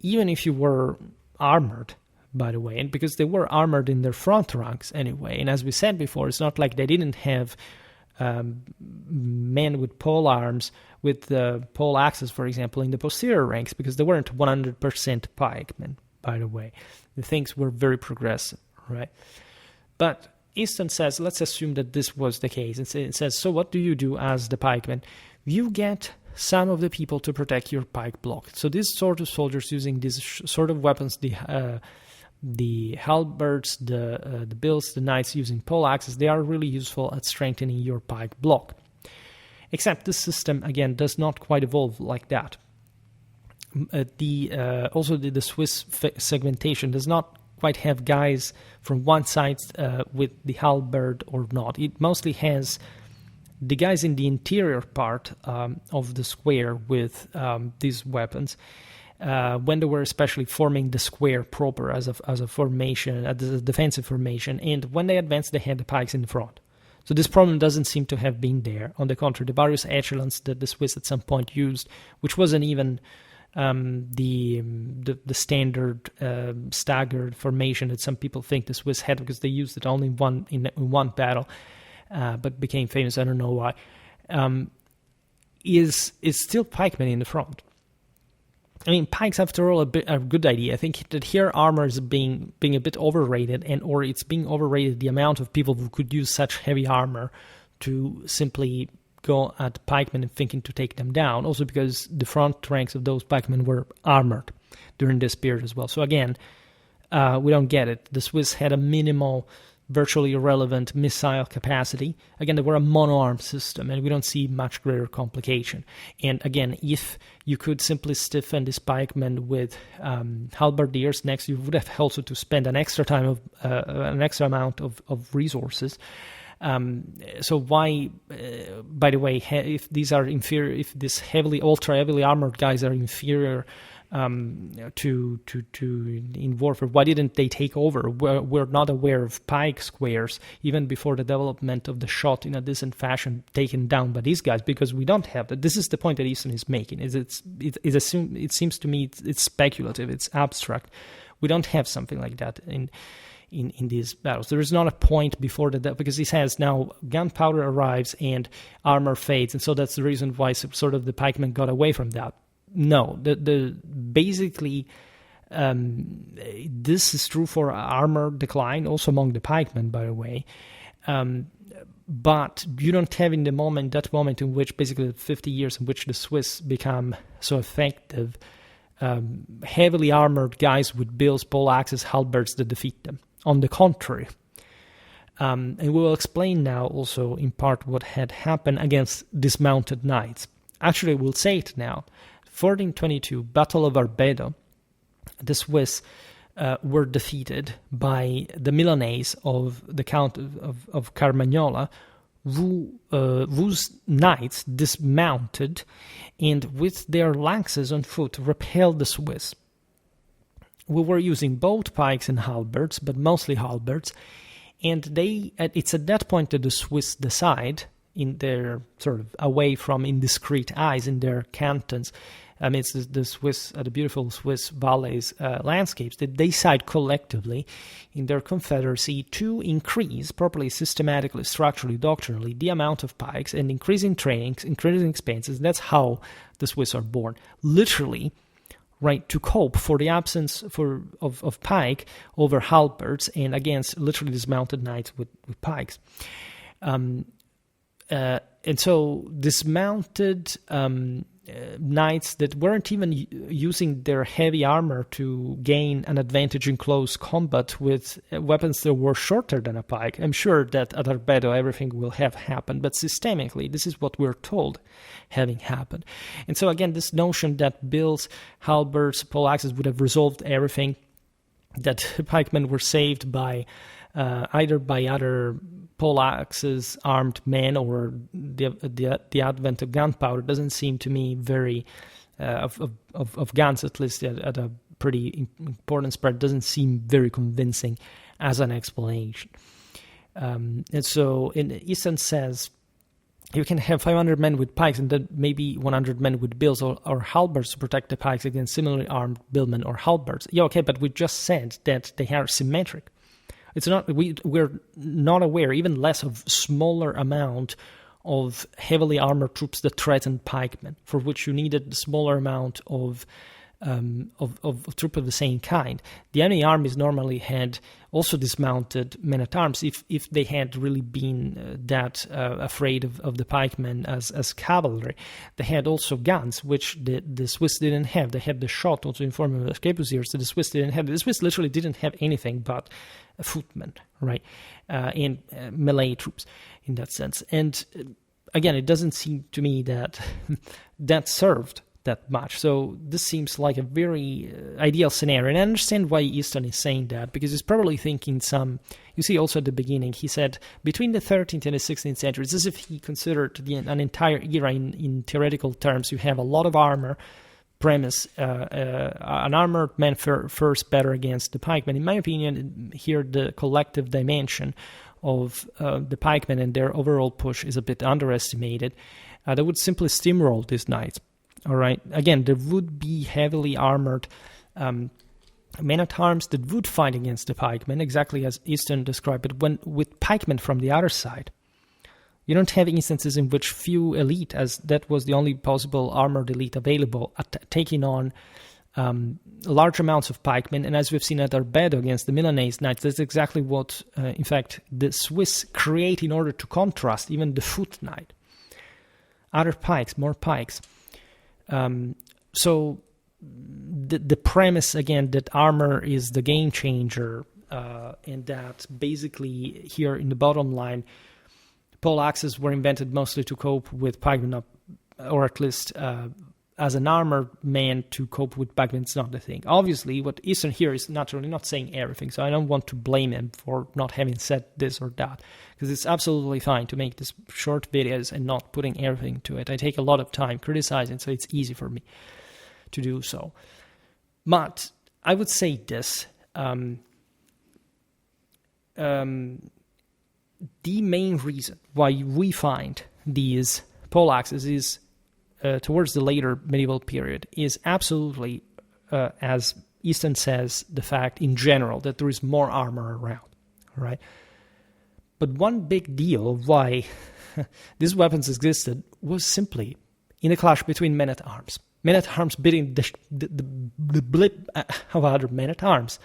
even if you were armored, by the way, and because they were armored in their front ranks anyway. And as we said before, it's not like they didn't have men with pole arms, with pole axes, for example, in the posterior ranks, because they weren't 100% pikemen, by the way. The things were very progressive, right? But Easton says, let's assume that this was the case. It says, so what do you do as the pikeman? You get some of the people to protect your pike block. So these sort of soldiers using these sort of weapons, the halberds, the bills, the knights using poleaxes, they are really useful at strengthening your pike block. Except this system, again, does not quite evolve like that. Also, the Swiss segmentation does not quite have guys from one side with the halberd or not. It mostly has the guys in the interior part of the square with these weapons, when they were especially forming the square proper as a formation, as a defensive formation, and when they advanced, they had the pikes in the front. So this problem doesn't seem to have been there. On the contrary, the various echelons that the Swiss at some point used, which wasn't even the standard staggered formation that some people think the Swiss had, because they used it only in one battle, but became famous. I don't know why. Is still pikemen in the front. I mean, pikes, after all, are a good idea. I think that here armor is being a bit overrated, or it's being overrated the amount of people who could use such heavy armor to simply go at pikemen and thinking to take them down. Also because the front ranks of those pikemen were armored during this period as well. So again, we don't get it. The Swiss had a minimal, virtually irrelevant missile capacity. Again, they were a mono-arm system, and we don't see much greater complication. And again, if you could simply stiffen this pikemen with halberdiers next, you would have also to spend an extra amount of resources. So why, by the way, if these are inferior, if these ultra heavily armored guys are inferior to in warfare, why didn't they take over? We're not aware of pike squares even before the development of the shot in a decent fashion taken down by these guys, because we don't have that. This is the point that Easton is making. It seems to me it's speculative, it's abstract. We don't have something like that in these battles. There is not a point before that, because he says now gunpowder arrives and armor fades, and so that's the reason why sort of the pikemen got away from that. No, basically this is true for armor decline, also among the pikemen, by the way. But you don't have that moment in which basically 50 years in which the Swiss become so effective, heavily armored guys with bills, poleaxes, halberds that defeat them. On the contrary. And we will explain now also in part what had happened against dismounted knights. Actually, we'll say it now. 1422, Battle of Arbedo, the Swiss were defeated by the Milanese of the Count of Carmagnola, whose knights dismounted and with their lances on foot repelled the Swiss. We were using both pikes and halberds, but mostly halberds, and it's at that point that the Swiss decide, in their sort of away from indiscreet eyes in their cantons, amidst the Swiss, the beautiful Swiss valleys landscapes, that they decide collectively in their confederacy to increase, properly, systematically, structurally, doctrinally, the amount of pikes, and increasing trainings, increasing expenses. That's how the Swiss are born. Literally, right, to cope for the absence of pike over halberds and against literally dismounted knights with pikes. And so dismounted knights that weren't even using their heavy armor to gain an advantage in close combat with weapons that were shorter than a pike. I'm sure that at Arbedo everything will have happened, but systemically this is what we're told having happened. And so again, this notion that bills, halberds, poleaxes would have resolved everything, that pikemen were saved by either by other poleaxes armed men or the advent of gunpowder, doesn't seem to me very of guns, at least at a pretty important spread, doesn't seem very convincing as an explanation. And so Easton says you can have 500 men with pikes and then maybe 100 men with bills or halberds to protect the pikes against similarly armed billmen or halberds. Yeah, okay, but we just said that they are symmetric. It's not. We're not aware, even less, of smaller amount of heavily armored troops that threatened pikemen, for which you needed a smaller amount of troops of the same kind. The enemy armies normally had also dismounted men-at-arms if they had really been that afraid of the pikemen as cavalry. They had also guns, which the Swiss didn't have. They had the shot, also in form of arquebusiers, that the Swiss didn't have. The Swiss literally didn't have anything but footmen, right, and melee troops in that sense. And again, it doesn't seem to me that that served that much. So this seems like a very ideal scenario. And I understand why Easton is saying that, because he's probably thinking you see also at the beginning, he said between the 13th and the 16th century, it's as if he considered an entire era in theoretical terms. You have a lot of armor, premise, an armored man first better against the pikemen. In my opinion, here the collective dimension of the pikemen and their overall push is a bit underestimated, they would simply steamroll these knights. All right. Again, there would be heavily armored men-at-arms that would fight against the pikemen, exactly as Easton described it, when with pikemen from the other side. You don't have instances in which few elite, as that was the only possible armored elite available, taking on large amounts of pikemen. And as we've seen at Arbedo against the Milanese knights, that's exactly what, in fact, the Swiss create in order to contrast even the foot knight. Other pikes, more pikes. So the premise, again, that armor is the game changer, and that basically here in the bottom line, poleaxes were invented mostly to cope with pikemen, or at least as an armored man to cope with pikemen is not the thing. Obviously, what Easton here is naturally not saying everything, so I don't want to blame him for not having said this or that, because it's absolutely fine to make these short videos and not putting everything to it. I take a lot of time criticizing, so it's easy for me to do so. But I would say this. The main reason why we find these poleaxes is towards the later medieval period is absolutely, as Easton says, the fact in general that there is more armor around, right? But one big deal of why these weapons existed was simply in a clash between men-at-arms. Men-at-arms beating the blip of other men-at-arms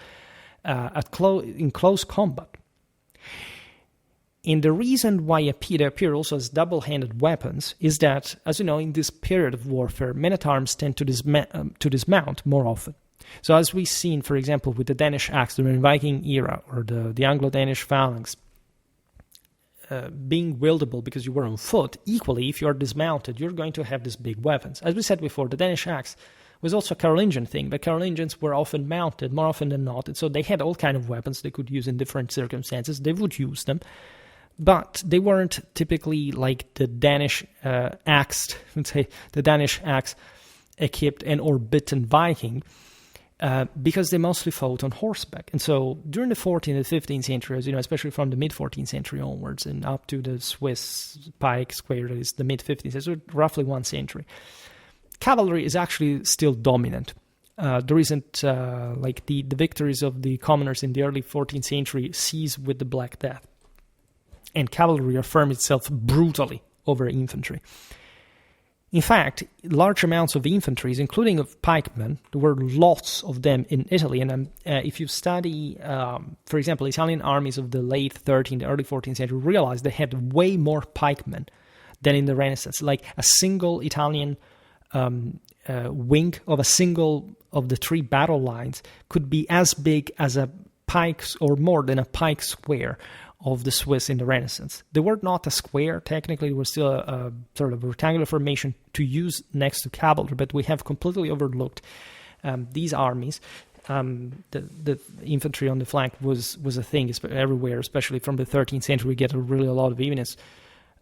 in close combat. And the reason why they appear also as double-handed weapons is that, as you know, in this period of warfare, men-at-arms tend to dismount more often. So as we've seen, for example, with the Danish axe during the Viking era, or the Anglo-Danish phalanx, being wieldable because you were on foot, equally, if you're dismounted, you're going to have these big weapons. As we said before, the Danish axe was also a Carolingian thing, but Carolingians were often mounted, more often than not, and so they had all kinds of weapons they could use in different circumstances. They would use them. But they weren't typically like the Danish axe equipped and or bitten Viking, because they mostly fought on horseback. And so during the 14th and 15th century, as you know, especially from the mid-14th century onwards and up to the Swiss pike square, that is the mid-15th century, roughly 1 century, cavalry is actually still dominant. There isn't like the victories of the commoners in the early 14th century cease with the Black Death. And cavalry affirmed itself brutally over infantry. In fact, large amounts of infantry, including of pikemen, there were lots of them in Italy. And if you study, for example, Italian armies of the late 13th, early 14th century, realize they had way more pikemen than in the Renaissance. Like a single Italian wing of a single of the 3 battle lines could be as big as a pike, or more than a pike square of the Swiss in the Renaissance. They were not a square, technically it was still a sort of rectangular formation to use next to cavalry, but we have completely overlooked these armies. The infantry on the flank was a thing everywhere, especially from the 13th century. We get really a lot of evenness.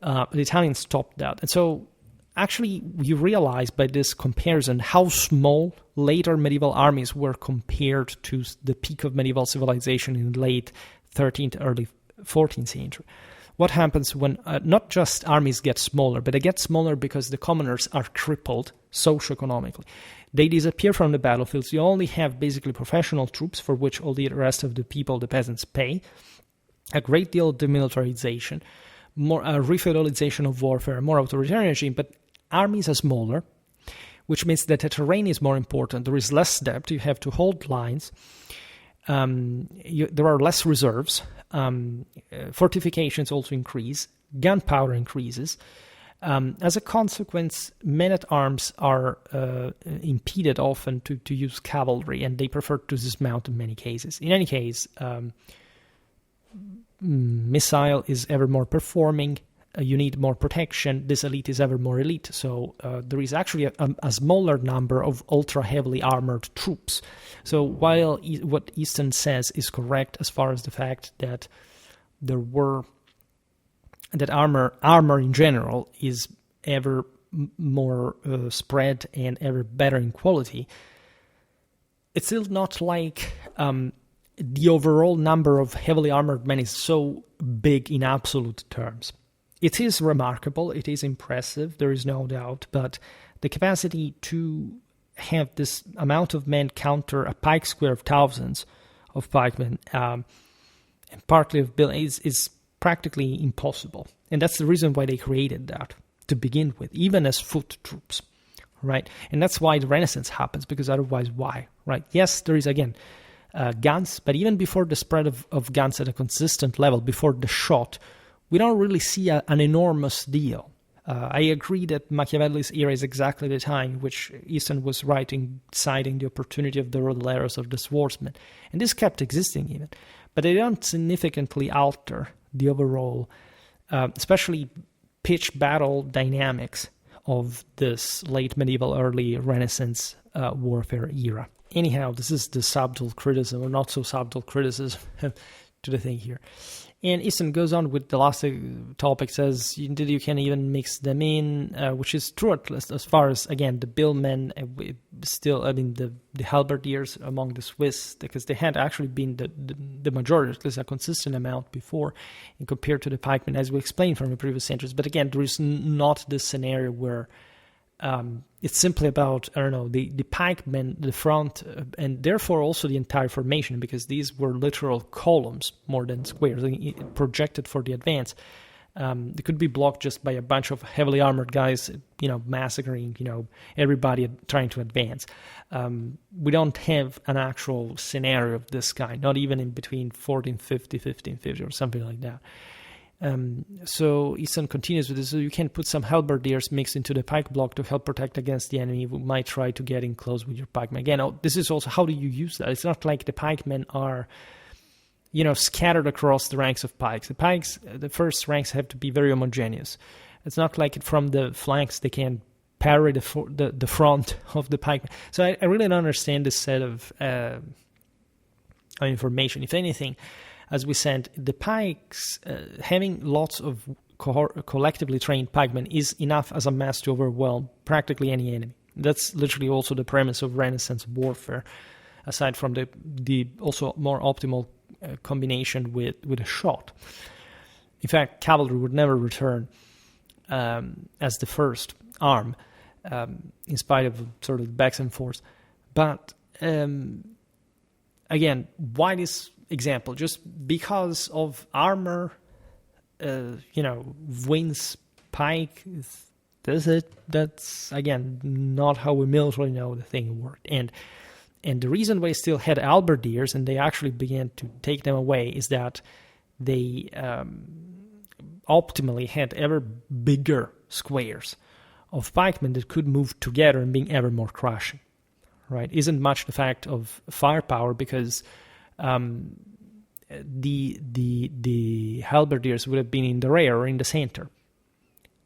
The Italians stopped that. And so actually you realize by this comparison how small later medieval armies were compared to the peak of medieval civilization in the late 13th, early 14th century. What happens when not just armies get smaller, but they get smaller because the commoners are crippled socioeconomically. They disappear from the battlefields. You only have basically professional troops for which all the rest of the people, the peasants, pay. A great deal of demilitarization, more refeudalization of warfare, more authoritarian regime, but armies are smaller, which means that the terrain is more important. There is less depth. You have to hold lines. There are less reserves. Fortifications also increase. Gunpowder increases. As a consequence, men-at-arms are impeded often to use cavalry, and they prefer to dismount in many cases. In any case, missile is ever more performing. You need more protection. This elite is ever more elite. So there is actually a smaller number of ultra-heavily armored troops. So while what Easton says is correct as far as the fact that armor in general is ever more spread and ever better in quality, it's still not like the overall number of heavily armored men is so big in absolute terms. It is remarkable, it is impressive, there is no doubt, but the capacity to have this amount of men counter a pike square of thousands of pikemen, and partly of buildings, is practically impossible. And that's the reason why they created that to begin with, even as foot troops, right? And that's why the Renaissance happens, because otherwise why, right? Yes, there is, again, guns, but even before the spread of guns at a consistent level, before the shot, we don't really see an enormous deal. I agree that Machiavelli's era is exactly the time in which Easton was writing, citing the opportunity of the rural eras of the swordsman. And this kept existing even. But they don't significantly alter the overall, especially pitch battle dynamics of this late medieval, early Renaissance warfare era. Anyhow, this is the subtle criticism, or not so subtle criticism, to the thing here. And Easton goes on with the last topic, says indeed you can even mix them in, which is true at least as far as, again, the billmen, still, I mean, the halberdiers among the Swiss, because they had actually been the majority, at least a consistent amount before, and compared to the pikemen, as we explained from the previous centuries. But again, there is not this scenario where it's simply about, I don't know, the pikemen, the front, and therefore also the entire formation, because these were literal columns more than squares, projected for the advance. They could be blocked just by a bunch of heavily armored guys, massacring, everybody trying to advance. We don't have an actual scenario of this kind, not even in between 1450, 1550 or something like that. So Easton continues with this. So you can put some halberdiers mixed into the pike block to help protect against the enemy who might try to get in close with your pikemen. Again, this is also, how do you use that? It's not like the pikemen are, scattered across the ranks of pikes. The first ranks have to be very homogeneous. It's not like from the flanks they can parry the front of the pikemen. So I really don't understand this set of information. If anything, as we said, the pikes, having lots of collectively trained pikemen is enough as a mass to overwhelm practically any enemy. That's literally also the premise of Renaissance warfare, aside from the also more optimal combination with a shot. In fact, cavalry would never return as the first arm, in spite of sort of the backs and forths. But again, why this example? Just because of armor, wins pike, that's again not how we militarily know the thing worked. And the reason why they still had halberdiers and they actually began to take them away is that they optimally had ever bigger squares of pikemen that could move together and being ever more crushing. Right? Isn't much the fact of firepower, because the halberdiers would have been in the rear or in the center.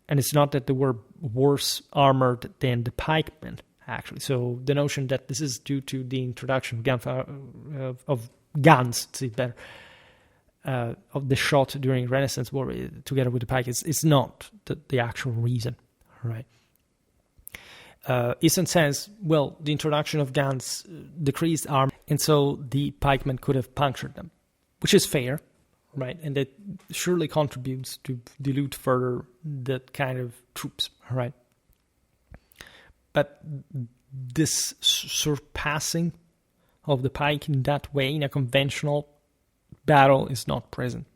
And it's not that they were worse armored than the pikemen, actually. So the notion that this is due to the introduction of guns, to see better, of the shot during Renaissance war together with the pike, it's not the actual reason, right? Easton says, well, the introduction of guns decreased armor, and so the pikemen could have punctured them, which is fair, right? And that surely contributes to dilute further that kind of troops, right? But this surpassing of the pike in that way in a conventional battle is not present.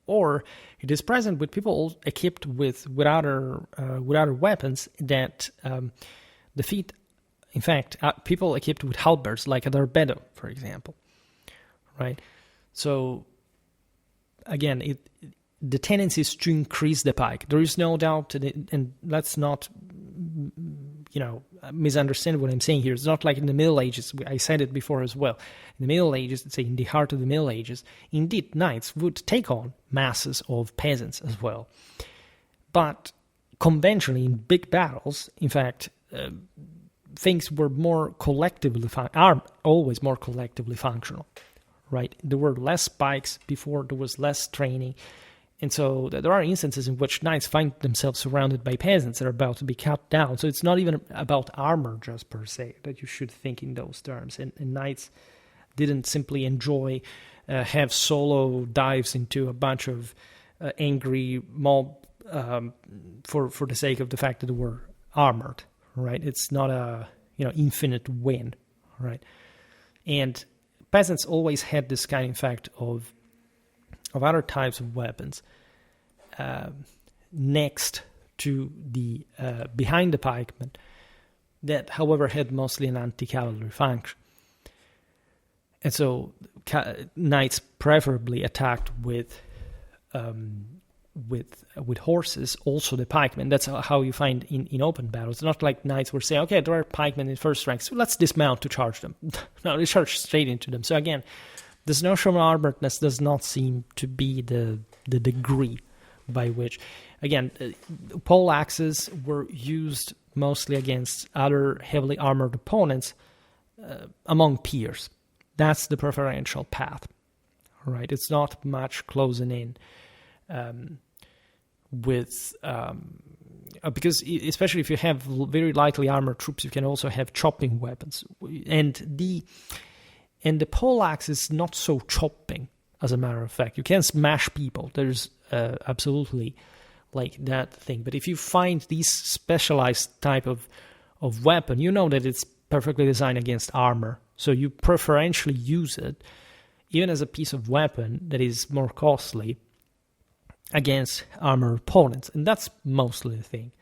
Or it is present with people equipped with other weapons that defeat, in fact, people equipped with halberds, like a Darbedo, for example, right? So, again, the tendency is to increase the pike. There is no doubt, and let's not, misunderstand what I'm saying here. It's not like in the Middle Ages. I said it before as well. In the Middle Ages, let's say in the heart of the Middle Ages, indeed, knights would take on masses of peasants as well. But conventionally, in big battles, in fact, things were more collectively are always more collectively functional, right? There were less spikes before, there was less training. And so there are instances in which knights find themselves surrounded by peasants that are about to be cut down. So it's not even about armor just per se, that you should think in those terms. And knights didn't simply enjoy have solo dives into a bunch of angry mob for the sake of the fact that they were armored, right? It's not a infinite win, right? And peasants always had this kind, in fact, of other types of weapons next to the behind the pikemen that, however, had mostly an anti-cavalry function. And so knights preferably attacked with horses, also the pikemen. That's how you find in open battles. It's not like knights were saying, okay, there are pikemen in first rank, so let's dismount to charge them. No, they charge straight into them. So again, this notion of armoredness does not seem to be the degree by which, again, poleaxes were used mostly against other heavily armored opponents among peers. That's the preferential path, right? It's not much closing in because especially if you have very lightly armored troops, you can also have chopping weapons, and the poleaxe is not so chopping. As a matter of fact, you can smash people. There's absolutely like that thing. But if you find these specialized type of weapon, you know that it's perfectly designed against armor. So you preferentially use it, even as a piece of weapon that is more costly, against armored opponents. And that's mostly the thing,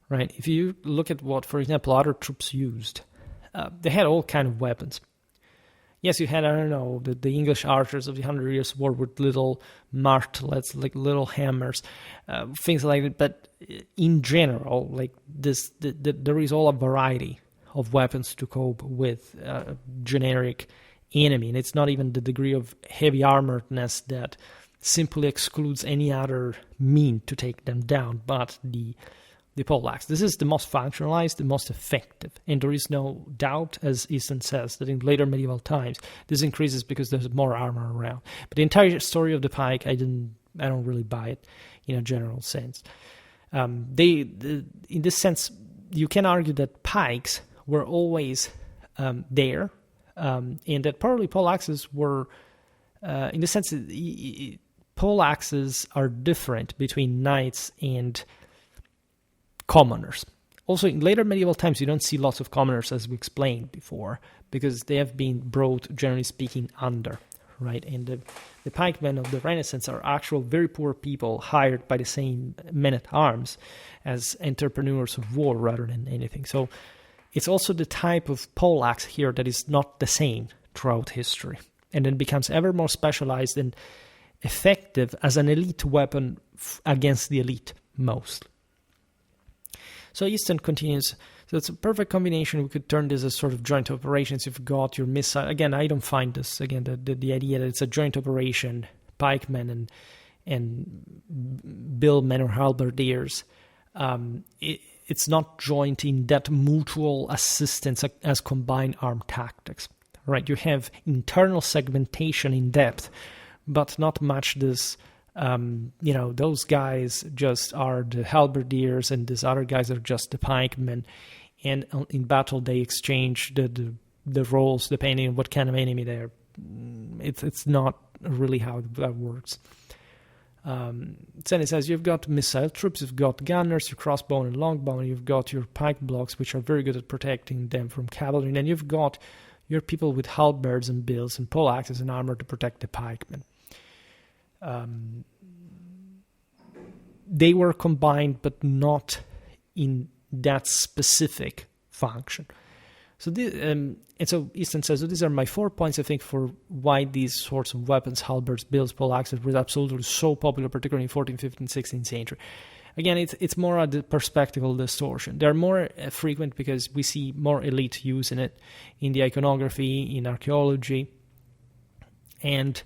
right? If you look at what, for example, other troops used, they had all kind of weapons. Yes, you had, I don't know, the English archers of the 100 Years' War with little martelets, like little hammers, things like that. But in general, like this, there is all a variety of weapons to cope with a generic enemy. And it's not even the degree of heavy armoredness that simply excludes any other mean to take them down, but the poleaxe. This is the most functionalized, the most effective, and there is no doubt, as Easton says, that in later medieval times this increases because there's more armor around. But the entire story of the pike, I don't really buy it in a general sense. In this sense, you can argue that pikes were always there, and that probably poleaxes were, in the sense that poleaxes are different between knights and commoners. Also, in later medieval times, you don't see lots of commoners, as we explained before, because they have been brought, generally speaking, under, right? And the pikemen of the Renaissance are actual very poor people hired by the same men-at-arms as entrepreneurs of war rather than anything. So it's also the type of poleaxe here that is not the same throughout history, and then becomes ever more specialized and effective as an elite weapon against the elite, mostly. So Easton continues, so it's a perfect combination. We could turn this as sort of joint operations. You've got your missile. Again, I don't find this, again, the idea that it's a joint operation, pikemen and billmen or halberdiers. It's not joint in that mutual assistance as combined armed tactics, right? You have internal segmentation in depth, but not much this... those guys just are the halberdiers and these other guys are just the pikemen, and in battle they exchange the roles depending on what kind of enemy they're. It's not really how that works. Then it says you've got missile troops, you've got gunners, your crossbow and longbow, and you've got your pike blocks, which are very good at protecting them from cavalry, and then you've got your people with halberds and bills and poleaxes and armor to protect the pikemen. They were combined, but not in that specific function. So, and so Easton says, so these are my 4 points, I think, for why these sorts of weapons, halberds, bills, poleaxes, were absolutely so popular, particularly in 14th, 15th, 16th century. Again, it's more a perspectival distortion. They're more frequent because we see more elite using it in the iconography, in archaeology, and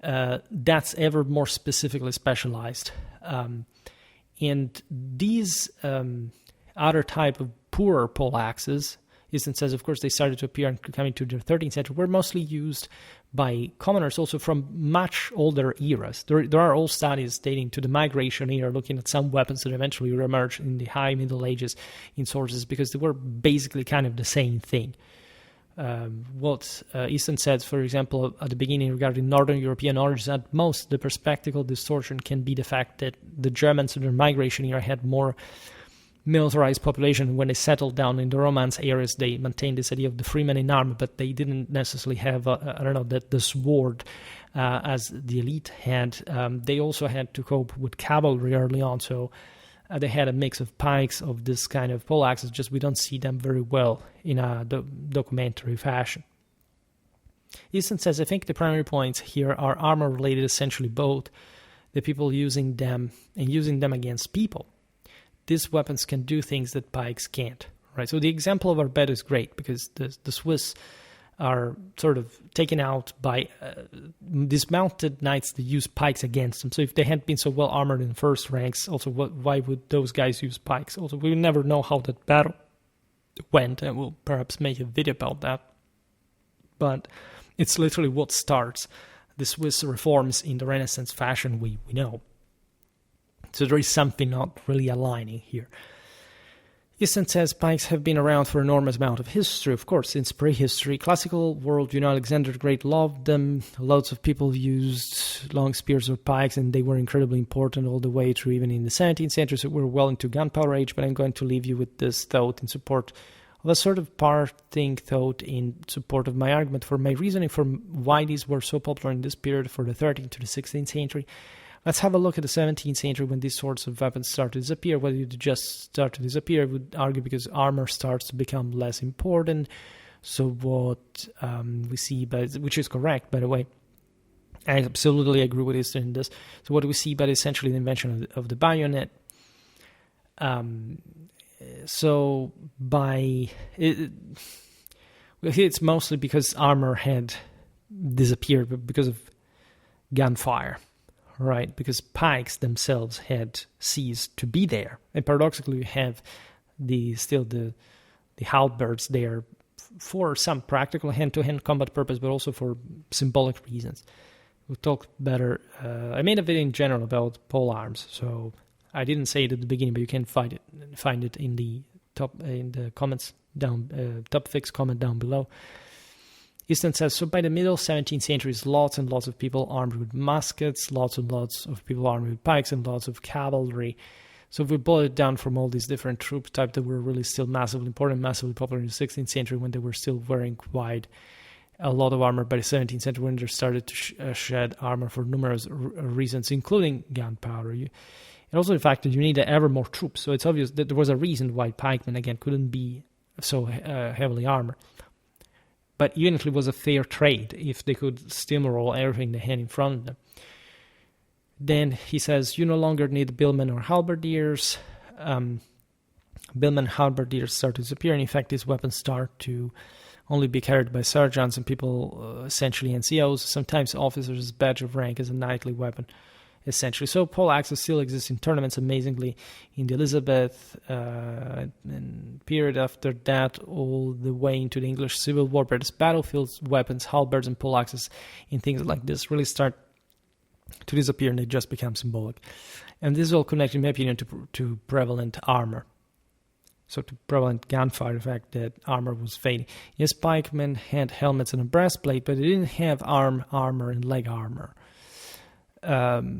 that's ever more specifically specialized. And these other type of poorer poleaxes, Easton says, of course, they started to appear and coming to the 13th century, were mostly used by commoners also from much older eras. There are old studies dating to the migration era, looking at some weapons that eventually emerged in the high Middle Ages in sources, because they were basically kind of the same thing, what Easton said, for example, at the beginning regarding Northern European origins, at most the perspectival distortion can be the fact that the Germans in their migration era had more militarized population. When they settled down in the Romance areas, they maintained this idea of the freeman in armor, but they didn't necessarily have, the sword as the elite had. They also had to cope with cavalry early on, so they had a mix of pikes, of this kind of poleaxes, just we don't see them very well in a documentary fashion. Easton says, I think the primary points here are armor-related, essentially both the people using them and using them against people. These weapons can do things that pikes can't, right? So the example of Arbed is great because the Swiss are sort of taken out by dismounted knights that use pikes against them. So if they hadn't been so well armored in the first ranks, also why would those guys use pikes? Also, we will never know how that battle went, and we'll perhaps make a video about that. But it's literally what starts the Swiss reforms in the Renaissance fashion we know. So there is something not really aligning here. Easton says pikes have been around for an enormous amount of history, of course, since prehistory. Classical world, Alexander the Great loved them. Lots of people used long spears or pikes, and they were incredibly important all the way through even in the 17th century. So we're well into gunpowder age, but I'm going to leave you with this thought in support of a sort of parting thought in support of my argument for my reasoning for why these were so popular in this period for the 13th to the 16th century. Let's have a look at the 17th century when these sorts of weapons start to disappear. Whether you just start to disappear, I would argue because armor starts to become less important. So what we see, which is correct, by the way, I absolutely agree with Easton in this. So what we see, but essentially the invention of the bayonet. It's mostly because armor had disappeared, but because of gunfire. Right, because pikes themselves had ceased to be there, and paradoxically, we have the halberds there for some practical hand-to-hand combat purpose, but also for symbolic reasons. We'll talk better. I made a video in general about polearms, so I didn't say it at the beginning, but you can find it in the comments down, top fixed comment down below. Easton says, so by the middle 17th century, lots and lots of people armed with muskets, lots and lots of people armed with pikes, and lots of cavalry. So if we boil it down from all these different troop types that were really still massively important, massively popular in the 16th century when they were still wearing quite a lot of armor by the 17th century when they started to shed armor for numerous reasons, including gunpowder. And also the fact that you need ever more troops. So it's obvious that there was a reason why pikemen, again, couldn't be so heavily armored. But even if it was a fair trade, if they could steamroll everything they had in front of them. Then he says, you no longer need billmen or halberdiers. Billmen halberdiers start to disappear, and in fact these weapons start to only be carried by sergeants and people, essentially NCOs, sometimes officers as badge of rank as a knightly weapon, essentially. So poleaxes still exist in tournaments, amazingly, in the Elizabeth and period after that, all the way into the English Civil War. But as battlefields, weapons, halberds, and poleaxes in things like this really start to disappear, and they just become symbolic. And this is all connected, in my opinion, to prevalent armor. So to prevalent gunfire, the fact that armor was fading. Yes, pikemen had helmets and a breastplate, but they didn't have armor and leg armor. But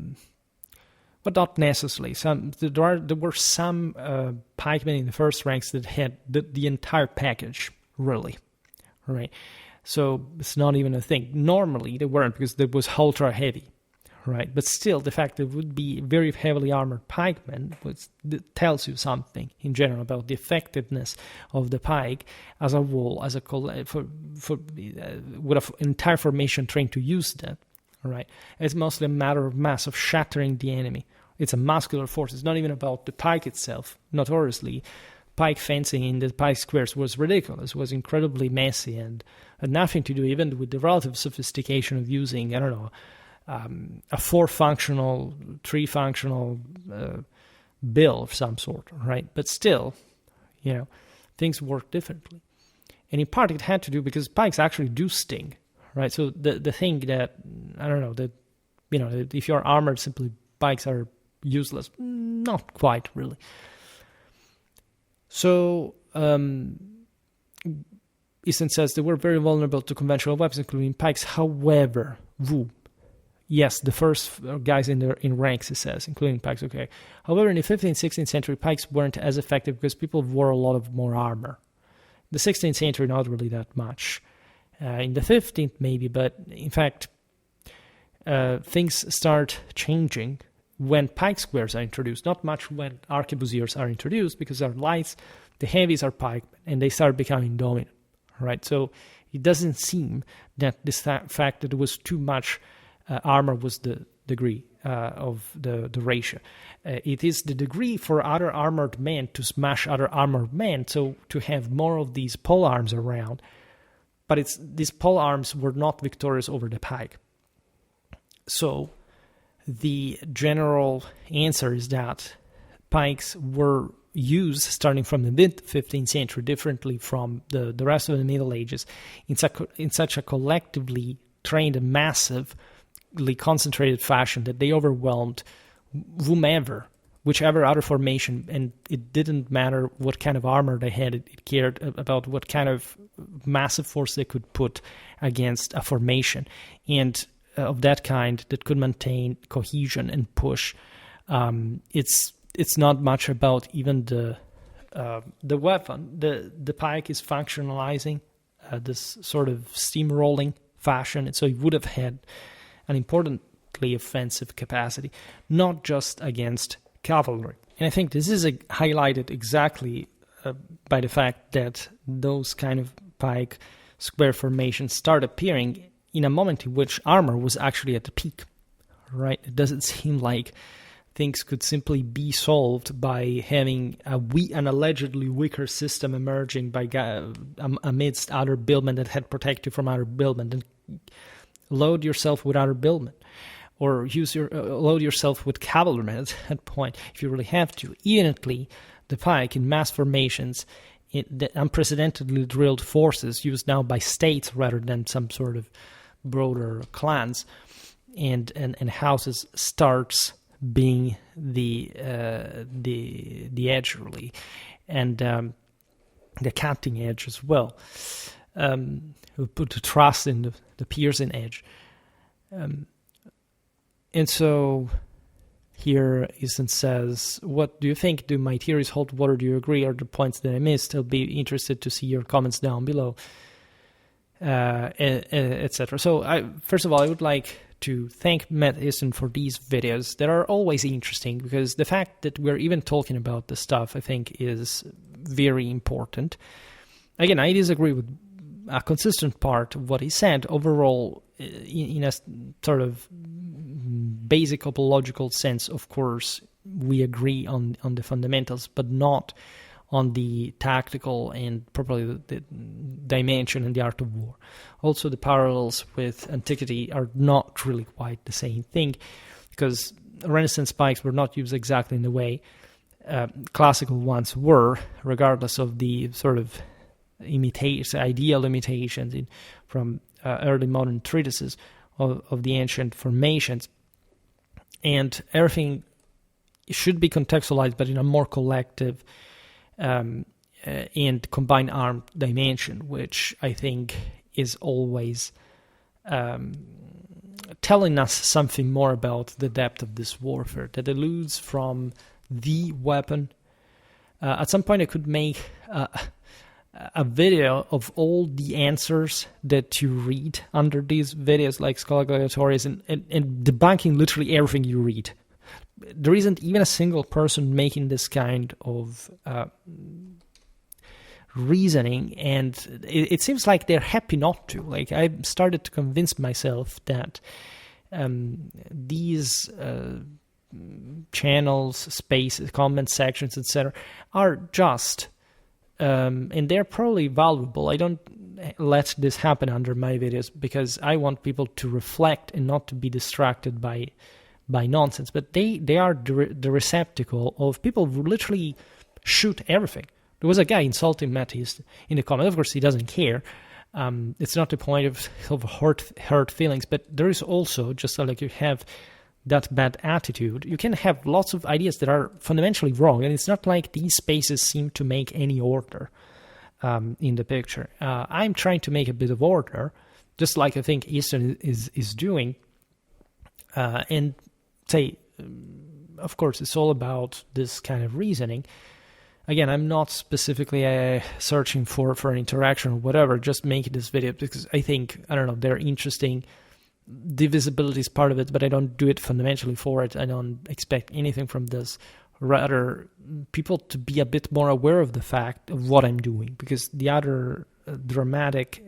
not necessarily. There were some pikemen in the first ranks that had the entire package, really, right? So it's not even a thing. Normally they weren't because it was ultra heavy, right? But still, the fact that it would be very heavily armored pikemen tells you something in general about the effectiveness of the pike as a wall, with an entire formation trained to use that. Right, it's mostly a matter of mass, of shattering the enemy. It's a muscular force. It's not even about the pike itself. Notoriously, pike fencing in the pike squares was ridiculous. It was incredibly messy and had nothing to do even with the relative sophistication of using, a 4-functional, 3-functional bill of some sort, right? But still, things work differently. And in part it had to do because pikes actually do sting. Right, so the thing that, if you're armored, simply pikes are useless. Not quite, really. So, Easton says they were very vulnerable to conventional weapons, including pikes. However, yes, the first guys in ranks, he says, including pikes, okay. However, in the 15th, 16th century, pikes weren't as effective because people wore a lot of more armor. The 16th century, not really that much. In the 15th, maybe, but in fact, things start changing when pike squares are introduced. Not much when arquebusiers are introduced, because they're lights, the heavies are pike, and they start becoming dominant. Right, so it doesn't seem that this fact that it was too much armor was the degree of the ratio. It is the degree for other armored men to smash other armored men, so to have more of these polearms around. But these polearms were not victorious over the pike. So the general answer is that pikes were used starting from the mid-15th century differently from the rest of the Middle Ages in such a collectively trained and massively concentrated fashion that they overwhelmed whichever other formation, and it didn't matter what kind of armor they had, it cared about what kind of massive force they could put against a formation, and of that kind that could maintain cohesion and push. It's not much about even the weapon. The pike is functionalizing this sort of steamrolling fashion, and so it would have had an importantly offensive capacity, not just against cavalry. And I think this is highlighted exactly by the fact that those kind of pike square formations start appearing in a moment in which armor was actually at the peak, right? It doesn't seem like things could simply be solved by having an allegedly weaker system emerging by amidst other billmen that had protected you from other billmen. Then load yourself with other billmen, or load yourself with cavalrymen at that point if you really have to. Evidently, the pike in mass formations, the unprecedentedly drilled forces used now by states rather than some sort of broader clans and houses, starts being the edge, really, and the cutting edge as well. We put the trust in the piercing edge, and so here Easton says, "What do you think? Do my theories hold water? Do you agree? Are there points that I missed? I'll be interested to see your comments down below." Etc. So, first of all, I would like to thank Matt Easton for these videos that are always interesting, because the fact that we're even talking about this stuff, I think, is very important. Again, I disagree with a consistent part of what he said. Overall, in a sort of basic topological sense, of course, we agree on the fundamentals, but not on the tactical and probably the dimension and the art of war. Also, the parallels with antiquity are not really quite the same thing, because Renaissance pikes were not used exactly in the way classical ones were, regardless of the sort of ideal imitations from early modern treatises of the ancient formations. And everything should be contextualized, but in a more collective and combined arm dimension, which I think is always telling us something more about the depth of this warfare, that eludes from the weapon. At some point I could make a video of all the answers that you read under these videos, like scholagladiatoria, and debunking literally everything you read. There isn't even a single person making this kind of reasoning, and it seems like they're happy not to. Like, I started to convince myself that these channels, spaces, comment sections, etc., are just, and they're probably valuable. I don't let this happen under my videos because I want people to reflect and not to be distracted by nonsense, but they are the receptacle of people who literally shoot everything. There was a guy insulting Mattis in the comment. Of course, he doesn't care. It's not the point of hurt feelings, but there is also, just like you have that bad attitude, you can have lots of ideas that are fundamentally wrong, and it's not like these spaces seem to make any order. in the picture. I'm trying to make a bit of order, just like I think Easton is doing, and say, of course, it's all about this kind of reasoning. Again, I'm not specifically searching for an interaction or whatever, just making this video because I think, I don't know, they're interesting. Divisibility is part of it, but I don't do it fundamentally for it. I don't expect anything from this. Rather, people to be a bit more aware of the fact of what I'm doing, because the other dramatic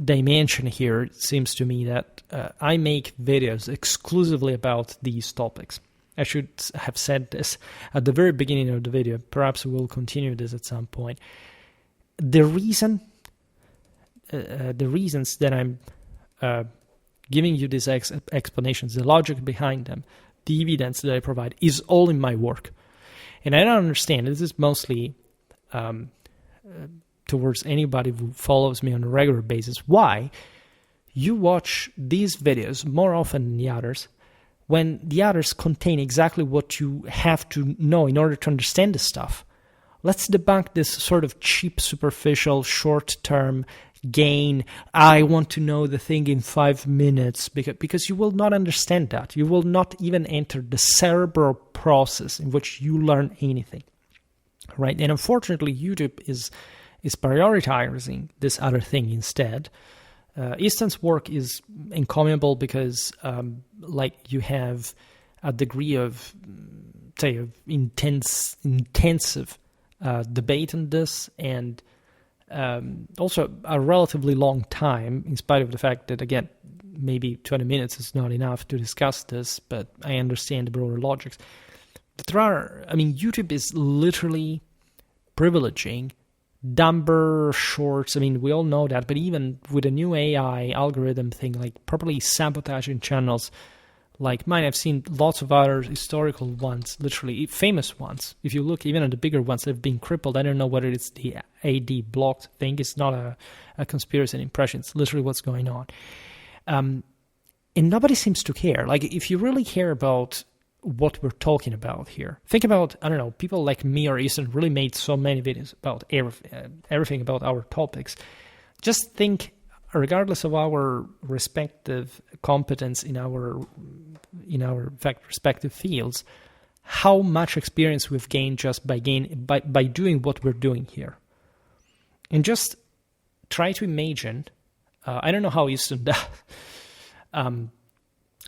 dimension here seems to me that I make videos exclusively about these topics. I should have said this at the very beginning of the video. Perhaps we will continue this at some point. The reasons that I'm giving you these explanations, the logic behind them, the evidence that I provide is all in my work. And I don't understand, this is mostly towards anybody who follows me on a regular basis, why you watch these videos more often than the others, when the others contain exactly what you have to know in order to understand the stuff. Let's debunk this sort of cheap, superficial, short-term gain. I want to know the thing in 5 minutes, because you will not understand that. You will not even enter the cerebral process in which you learn anything, right? And unfortunately, YouTube is prioritizing this other thing instead. Easton's work is encomiable because, you have a degree of, say, of intensive debate on this, and also a relatively long time, in spite of the fact that, again, maybe 20 minutes is not enough to discuss this, but I understand the broader logics. But YouTube is literally privileging dumber shorts. I mean, we all know that, but even with a new AI algorithm thing, like properly sabotaging channels like mine, I've seen lots of other historical ones, literally famous ones. If you look even at the bigger ones, they've been crippled. I don't know whether it's the AD blocked thing. It's not a conspiracy impression. It's literally what's going on. And nobody seems to care. Like, if you really care about what we're talking about here, think about, I don't know, people like me or Easton really made so many videos about everything about our topics. Just think, regardless of our respective competence in our respective fields, how much experience we've gained just by doing what we're doing here. And just try to imagine, I don't know how Easton does,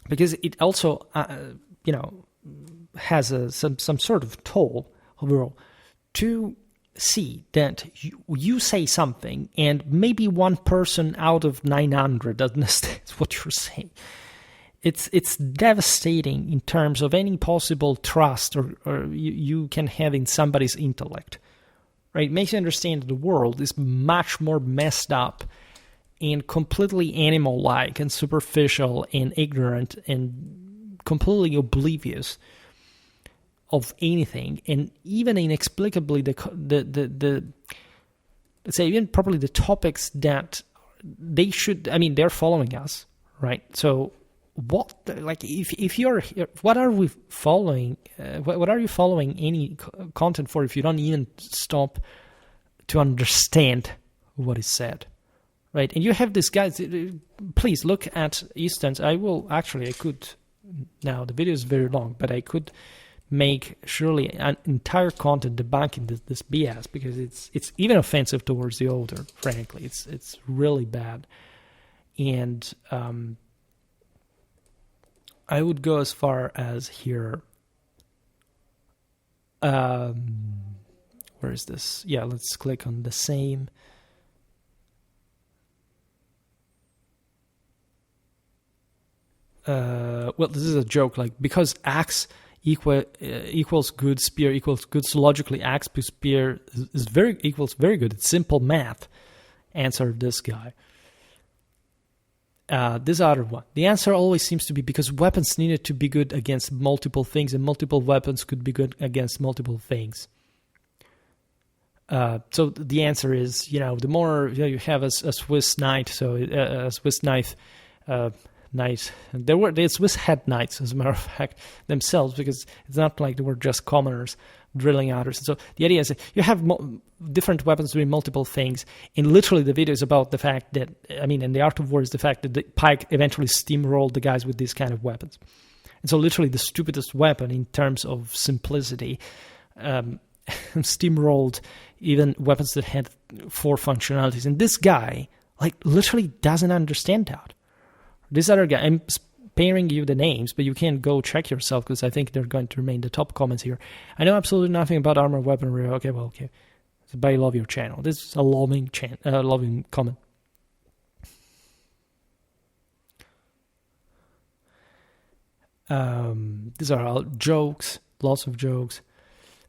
because it also, has some sort of toll overall, to see that you say something and maybe one person out of 900 understands what you're saying. It's devastating in terms of any possible trust or you can have in somebody's intellect, right? It makes you understand that the world is much more messed up and completely animal-like and superficial and ignorant and completely oblivious of anything, and even inexplicably the let's say even probably the topics that they should, I mean, they're following us, right? So what, like, if you're here, what are we following? What are you following any content for if you don't even stop to understand what is said, right? And you have this guys. Please look at Easton's. I could. Now the video is very long, but I could make surely an entire content debunking this BS, because it's even offensive towards the older. Frankly, it's really bad, and I would go as far as here. Where is this? Yeah, let's click on the same. Well, this is a joke. Like, because axe equals good, spear equals good, so logically axe plus spear is equals very good. It's simple math. Answered this guy. This other one. The answer always seems to be because weapons needed to be good against multiple things, and multiple weapons could be good against multiple things. So the answer is, the more you have a Swiss knight, so a Swiss knife knight. They Swiss had knights, as a matter of fact, themselves, because it's not like they were just commoners drilling others. So the idea is that you have different weapons doing multiple things, and literally the video is about the fact that, and the art of war is the fact that the pike eventually steamrolled the guys with these kind of weapons. And so literally the stupidest weapon in terms of simplicity steamrolled even weapons that had 4 functionalities. And this guy, literally doesn't understand that. This other guy, I'm sparing you the names, but you can go check yourself, because I think they're going to remain the top comments here. I know absolutely nothing about armor weaponry. Okay. But I love your channel. This is a loving comment. These are all jokes, lots of jokes.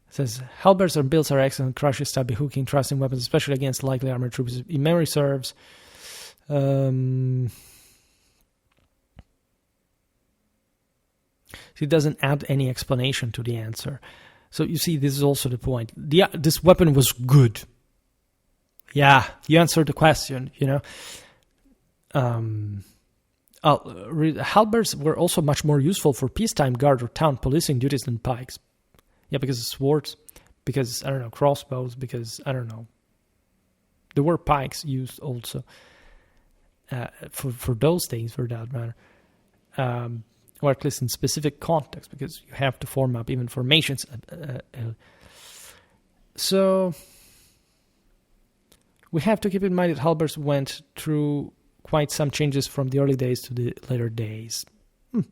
It says, halberds or builds are excellent, crusher, stabby, hooking, thrusting weapons, especially against lightly armored troops. In memory serves. It doesn't add any explanation to the answer. So you see, this is also the point. This weapon was good. Yeah, you answered the question, halberds were also much more useful for peacetime guard or town policing duties than pikes. Yeah, because of swords, because, crossbows, because, there were pikes used also for those things, for that matter. Or at least in specific context, because you have to form up even formations. So we have to keep in mind that halberds went through quite some changes from the early days to the later days.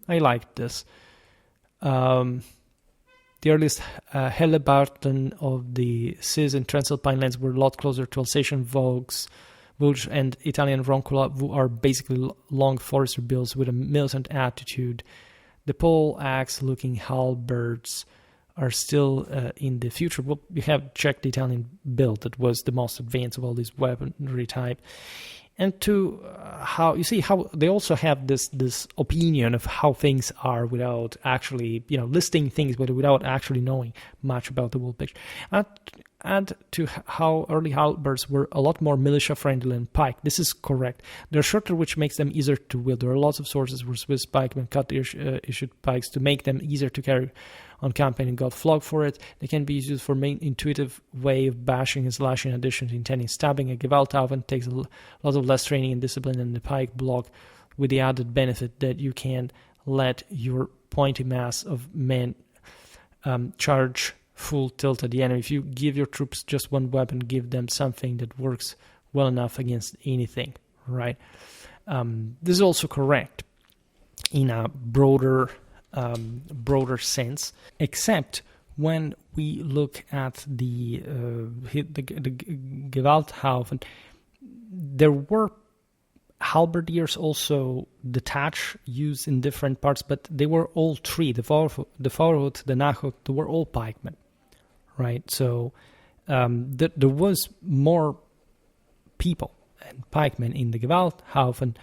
I like this. The earliest hellebarden of the Cis and Transalpine lands were a lot closer to Alsatian Vosges and Italian Roncula, who are basically long forester builds with a militant attitude. The poleaxe-looking halberds are still in the future. Well, you have checked the Italian build that was the most advanced of all these weaponry type. And to how they also have this opinion of how things are without actually, listing things, but without actually knowing much about the whole picture. Add to how early halberds were a lot more militia-friendly than pike. This is correct. They're shorter, which makes them easier to wield. There are lots of sources where Swiss pikemen cut issued pikes to make them easier to carry on campaign and got flogged for it. They can be used for main intuitive way of bashing and slashing in addition to intending stabbing. A Gewalthaufen takes a lot of less training and discipline than the pike block, with the added benefit that you can let your pointy mass of men charge full tilt at the enemy. If you give your troops just one weapon, give them something that works well enough against anything, right? This is also correct in a broader sense, except when we look at the Gewalthaufen, there were halberdiers also detached, used in different parts, but they were all 3, the Vorhut, the Nachhut, they were all pikemen, right? So there was more people and pikemen in the Gewalthaufen.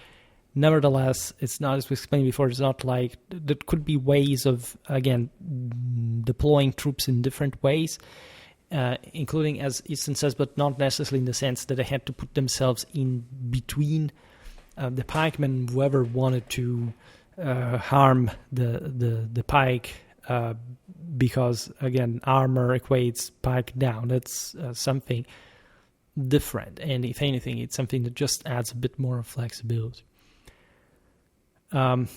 Nevertheless, it's not, as we explained before, it's not like, there could be ways of, again, deploying troops in different ways, including, as Easton says, but not necessarily in the sense that they had to put themselves in between the pikemen, whoever wanted to harm the pike, because, again, armor equates pike down. That's something different, and if anything, it's something that just adds a bit more flexibility. And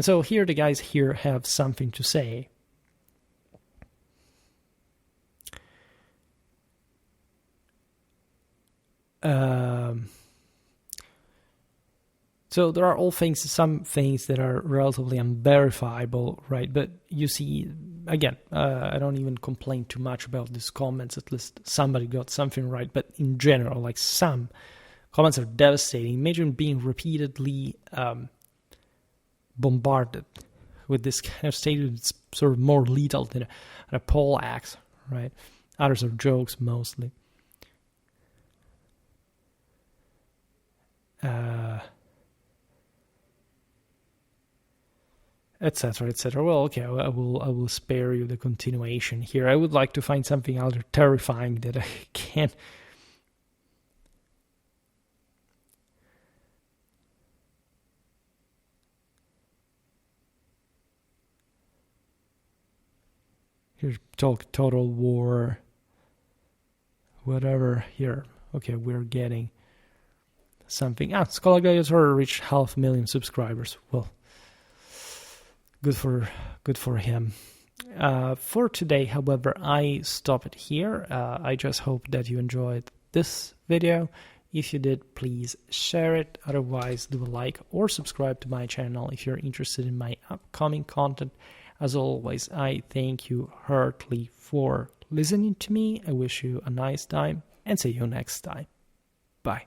so here the guys here have something to say. So there are some things that are relatively unverifiable, right? But you see, again, I don't even complain too much about these comments. At least somebody got something right. But in general, like, some comments are devastating. Imagine being repeatedly bombarded with this kind of statement that's sort of more lethal than a poleaxe, right? Others are jokes mostly. Etc., etc. Well, okay, I will spare you the continuation here. I would like to find something other terrifying that I can. Here, talk Total War. Whatever. Here. Okay, we're getting something. Scholar Gladiatoria reached 500,000 subscribers. Well, good for him. For today, however, I stop it here. I just hope that you enjoyed this video. If you did, please share it. Otherwise, do a like or subscribe to my channel if you're interested in my upcoming content. As always, I thank you heartily for listening to me. I wish you a nice time and see you next time. Bye.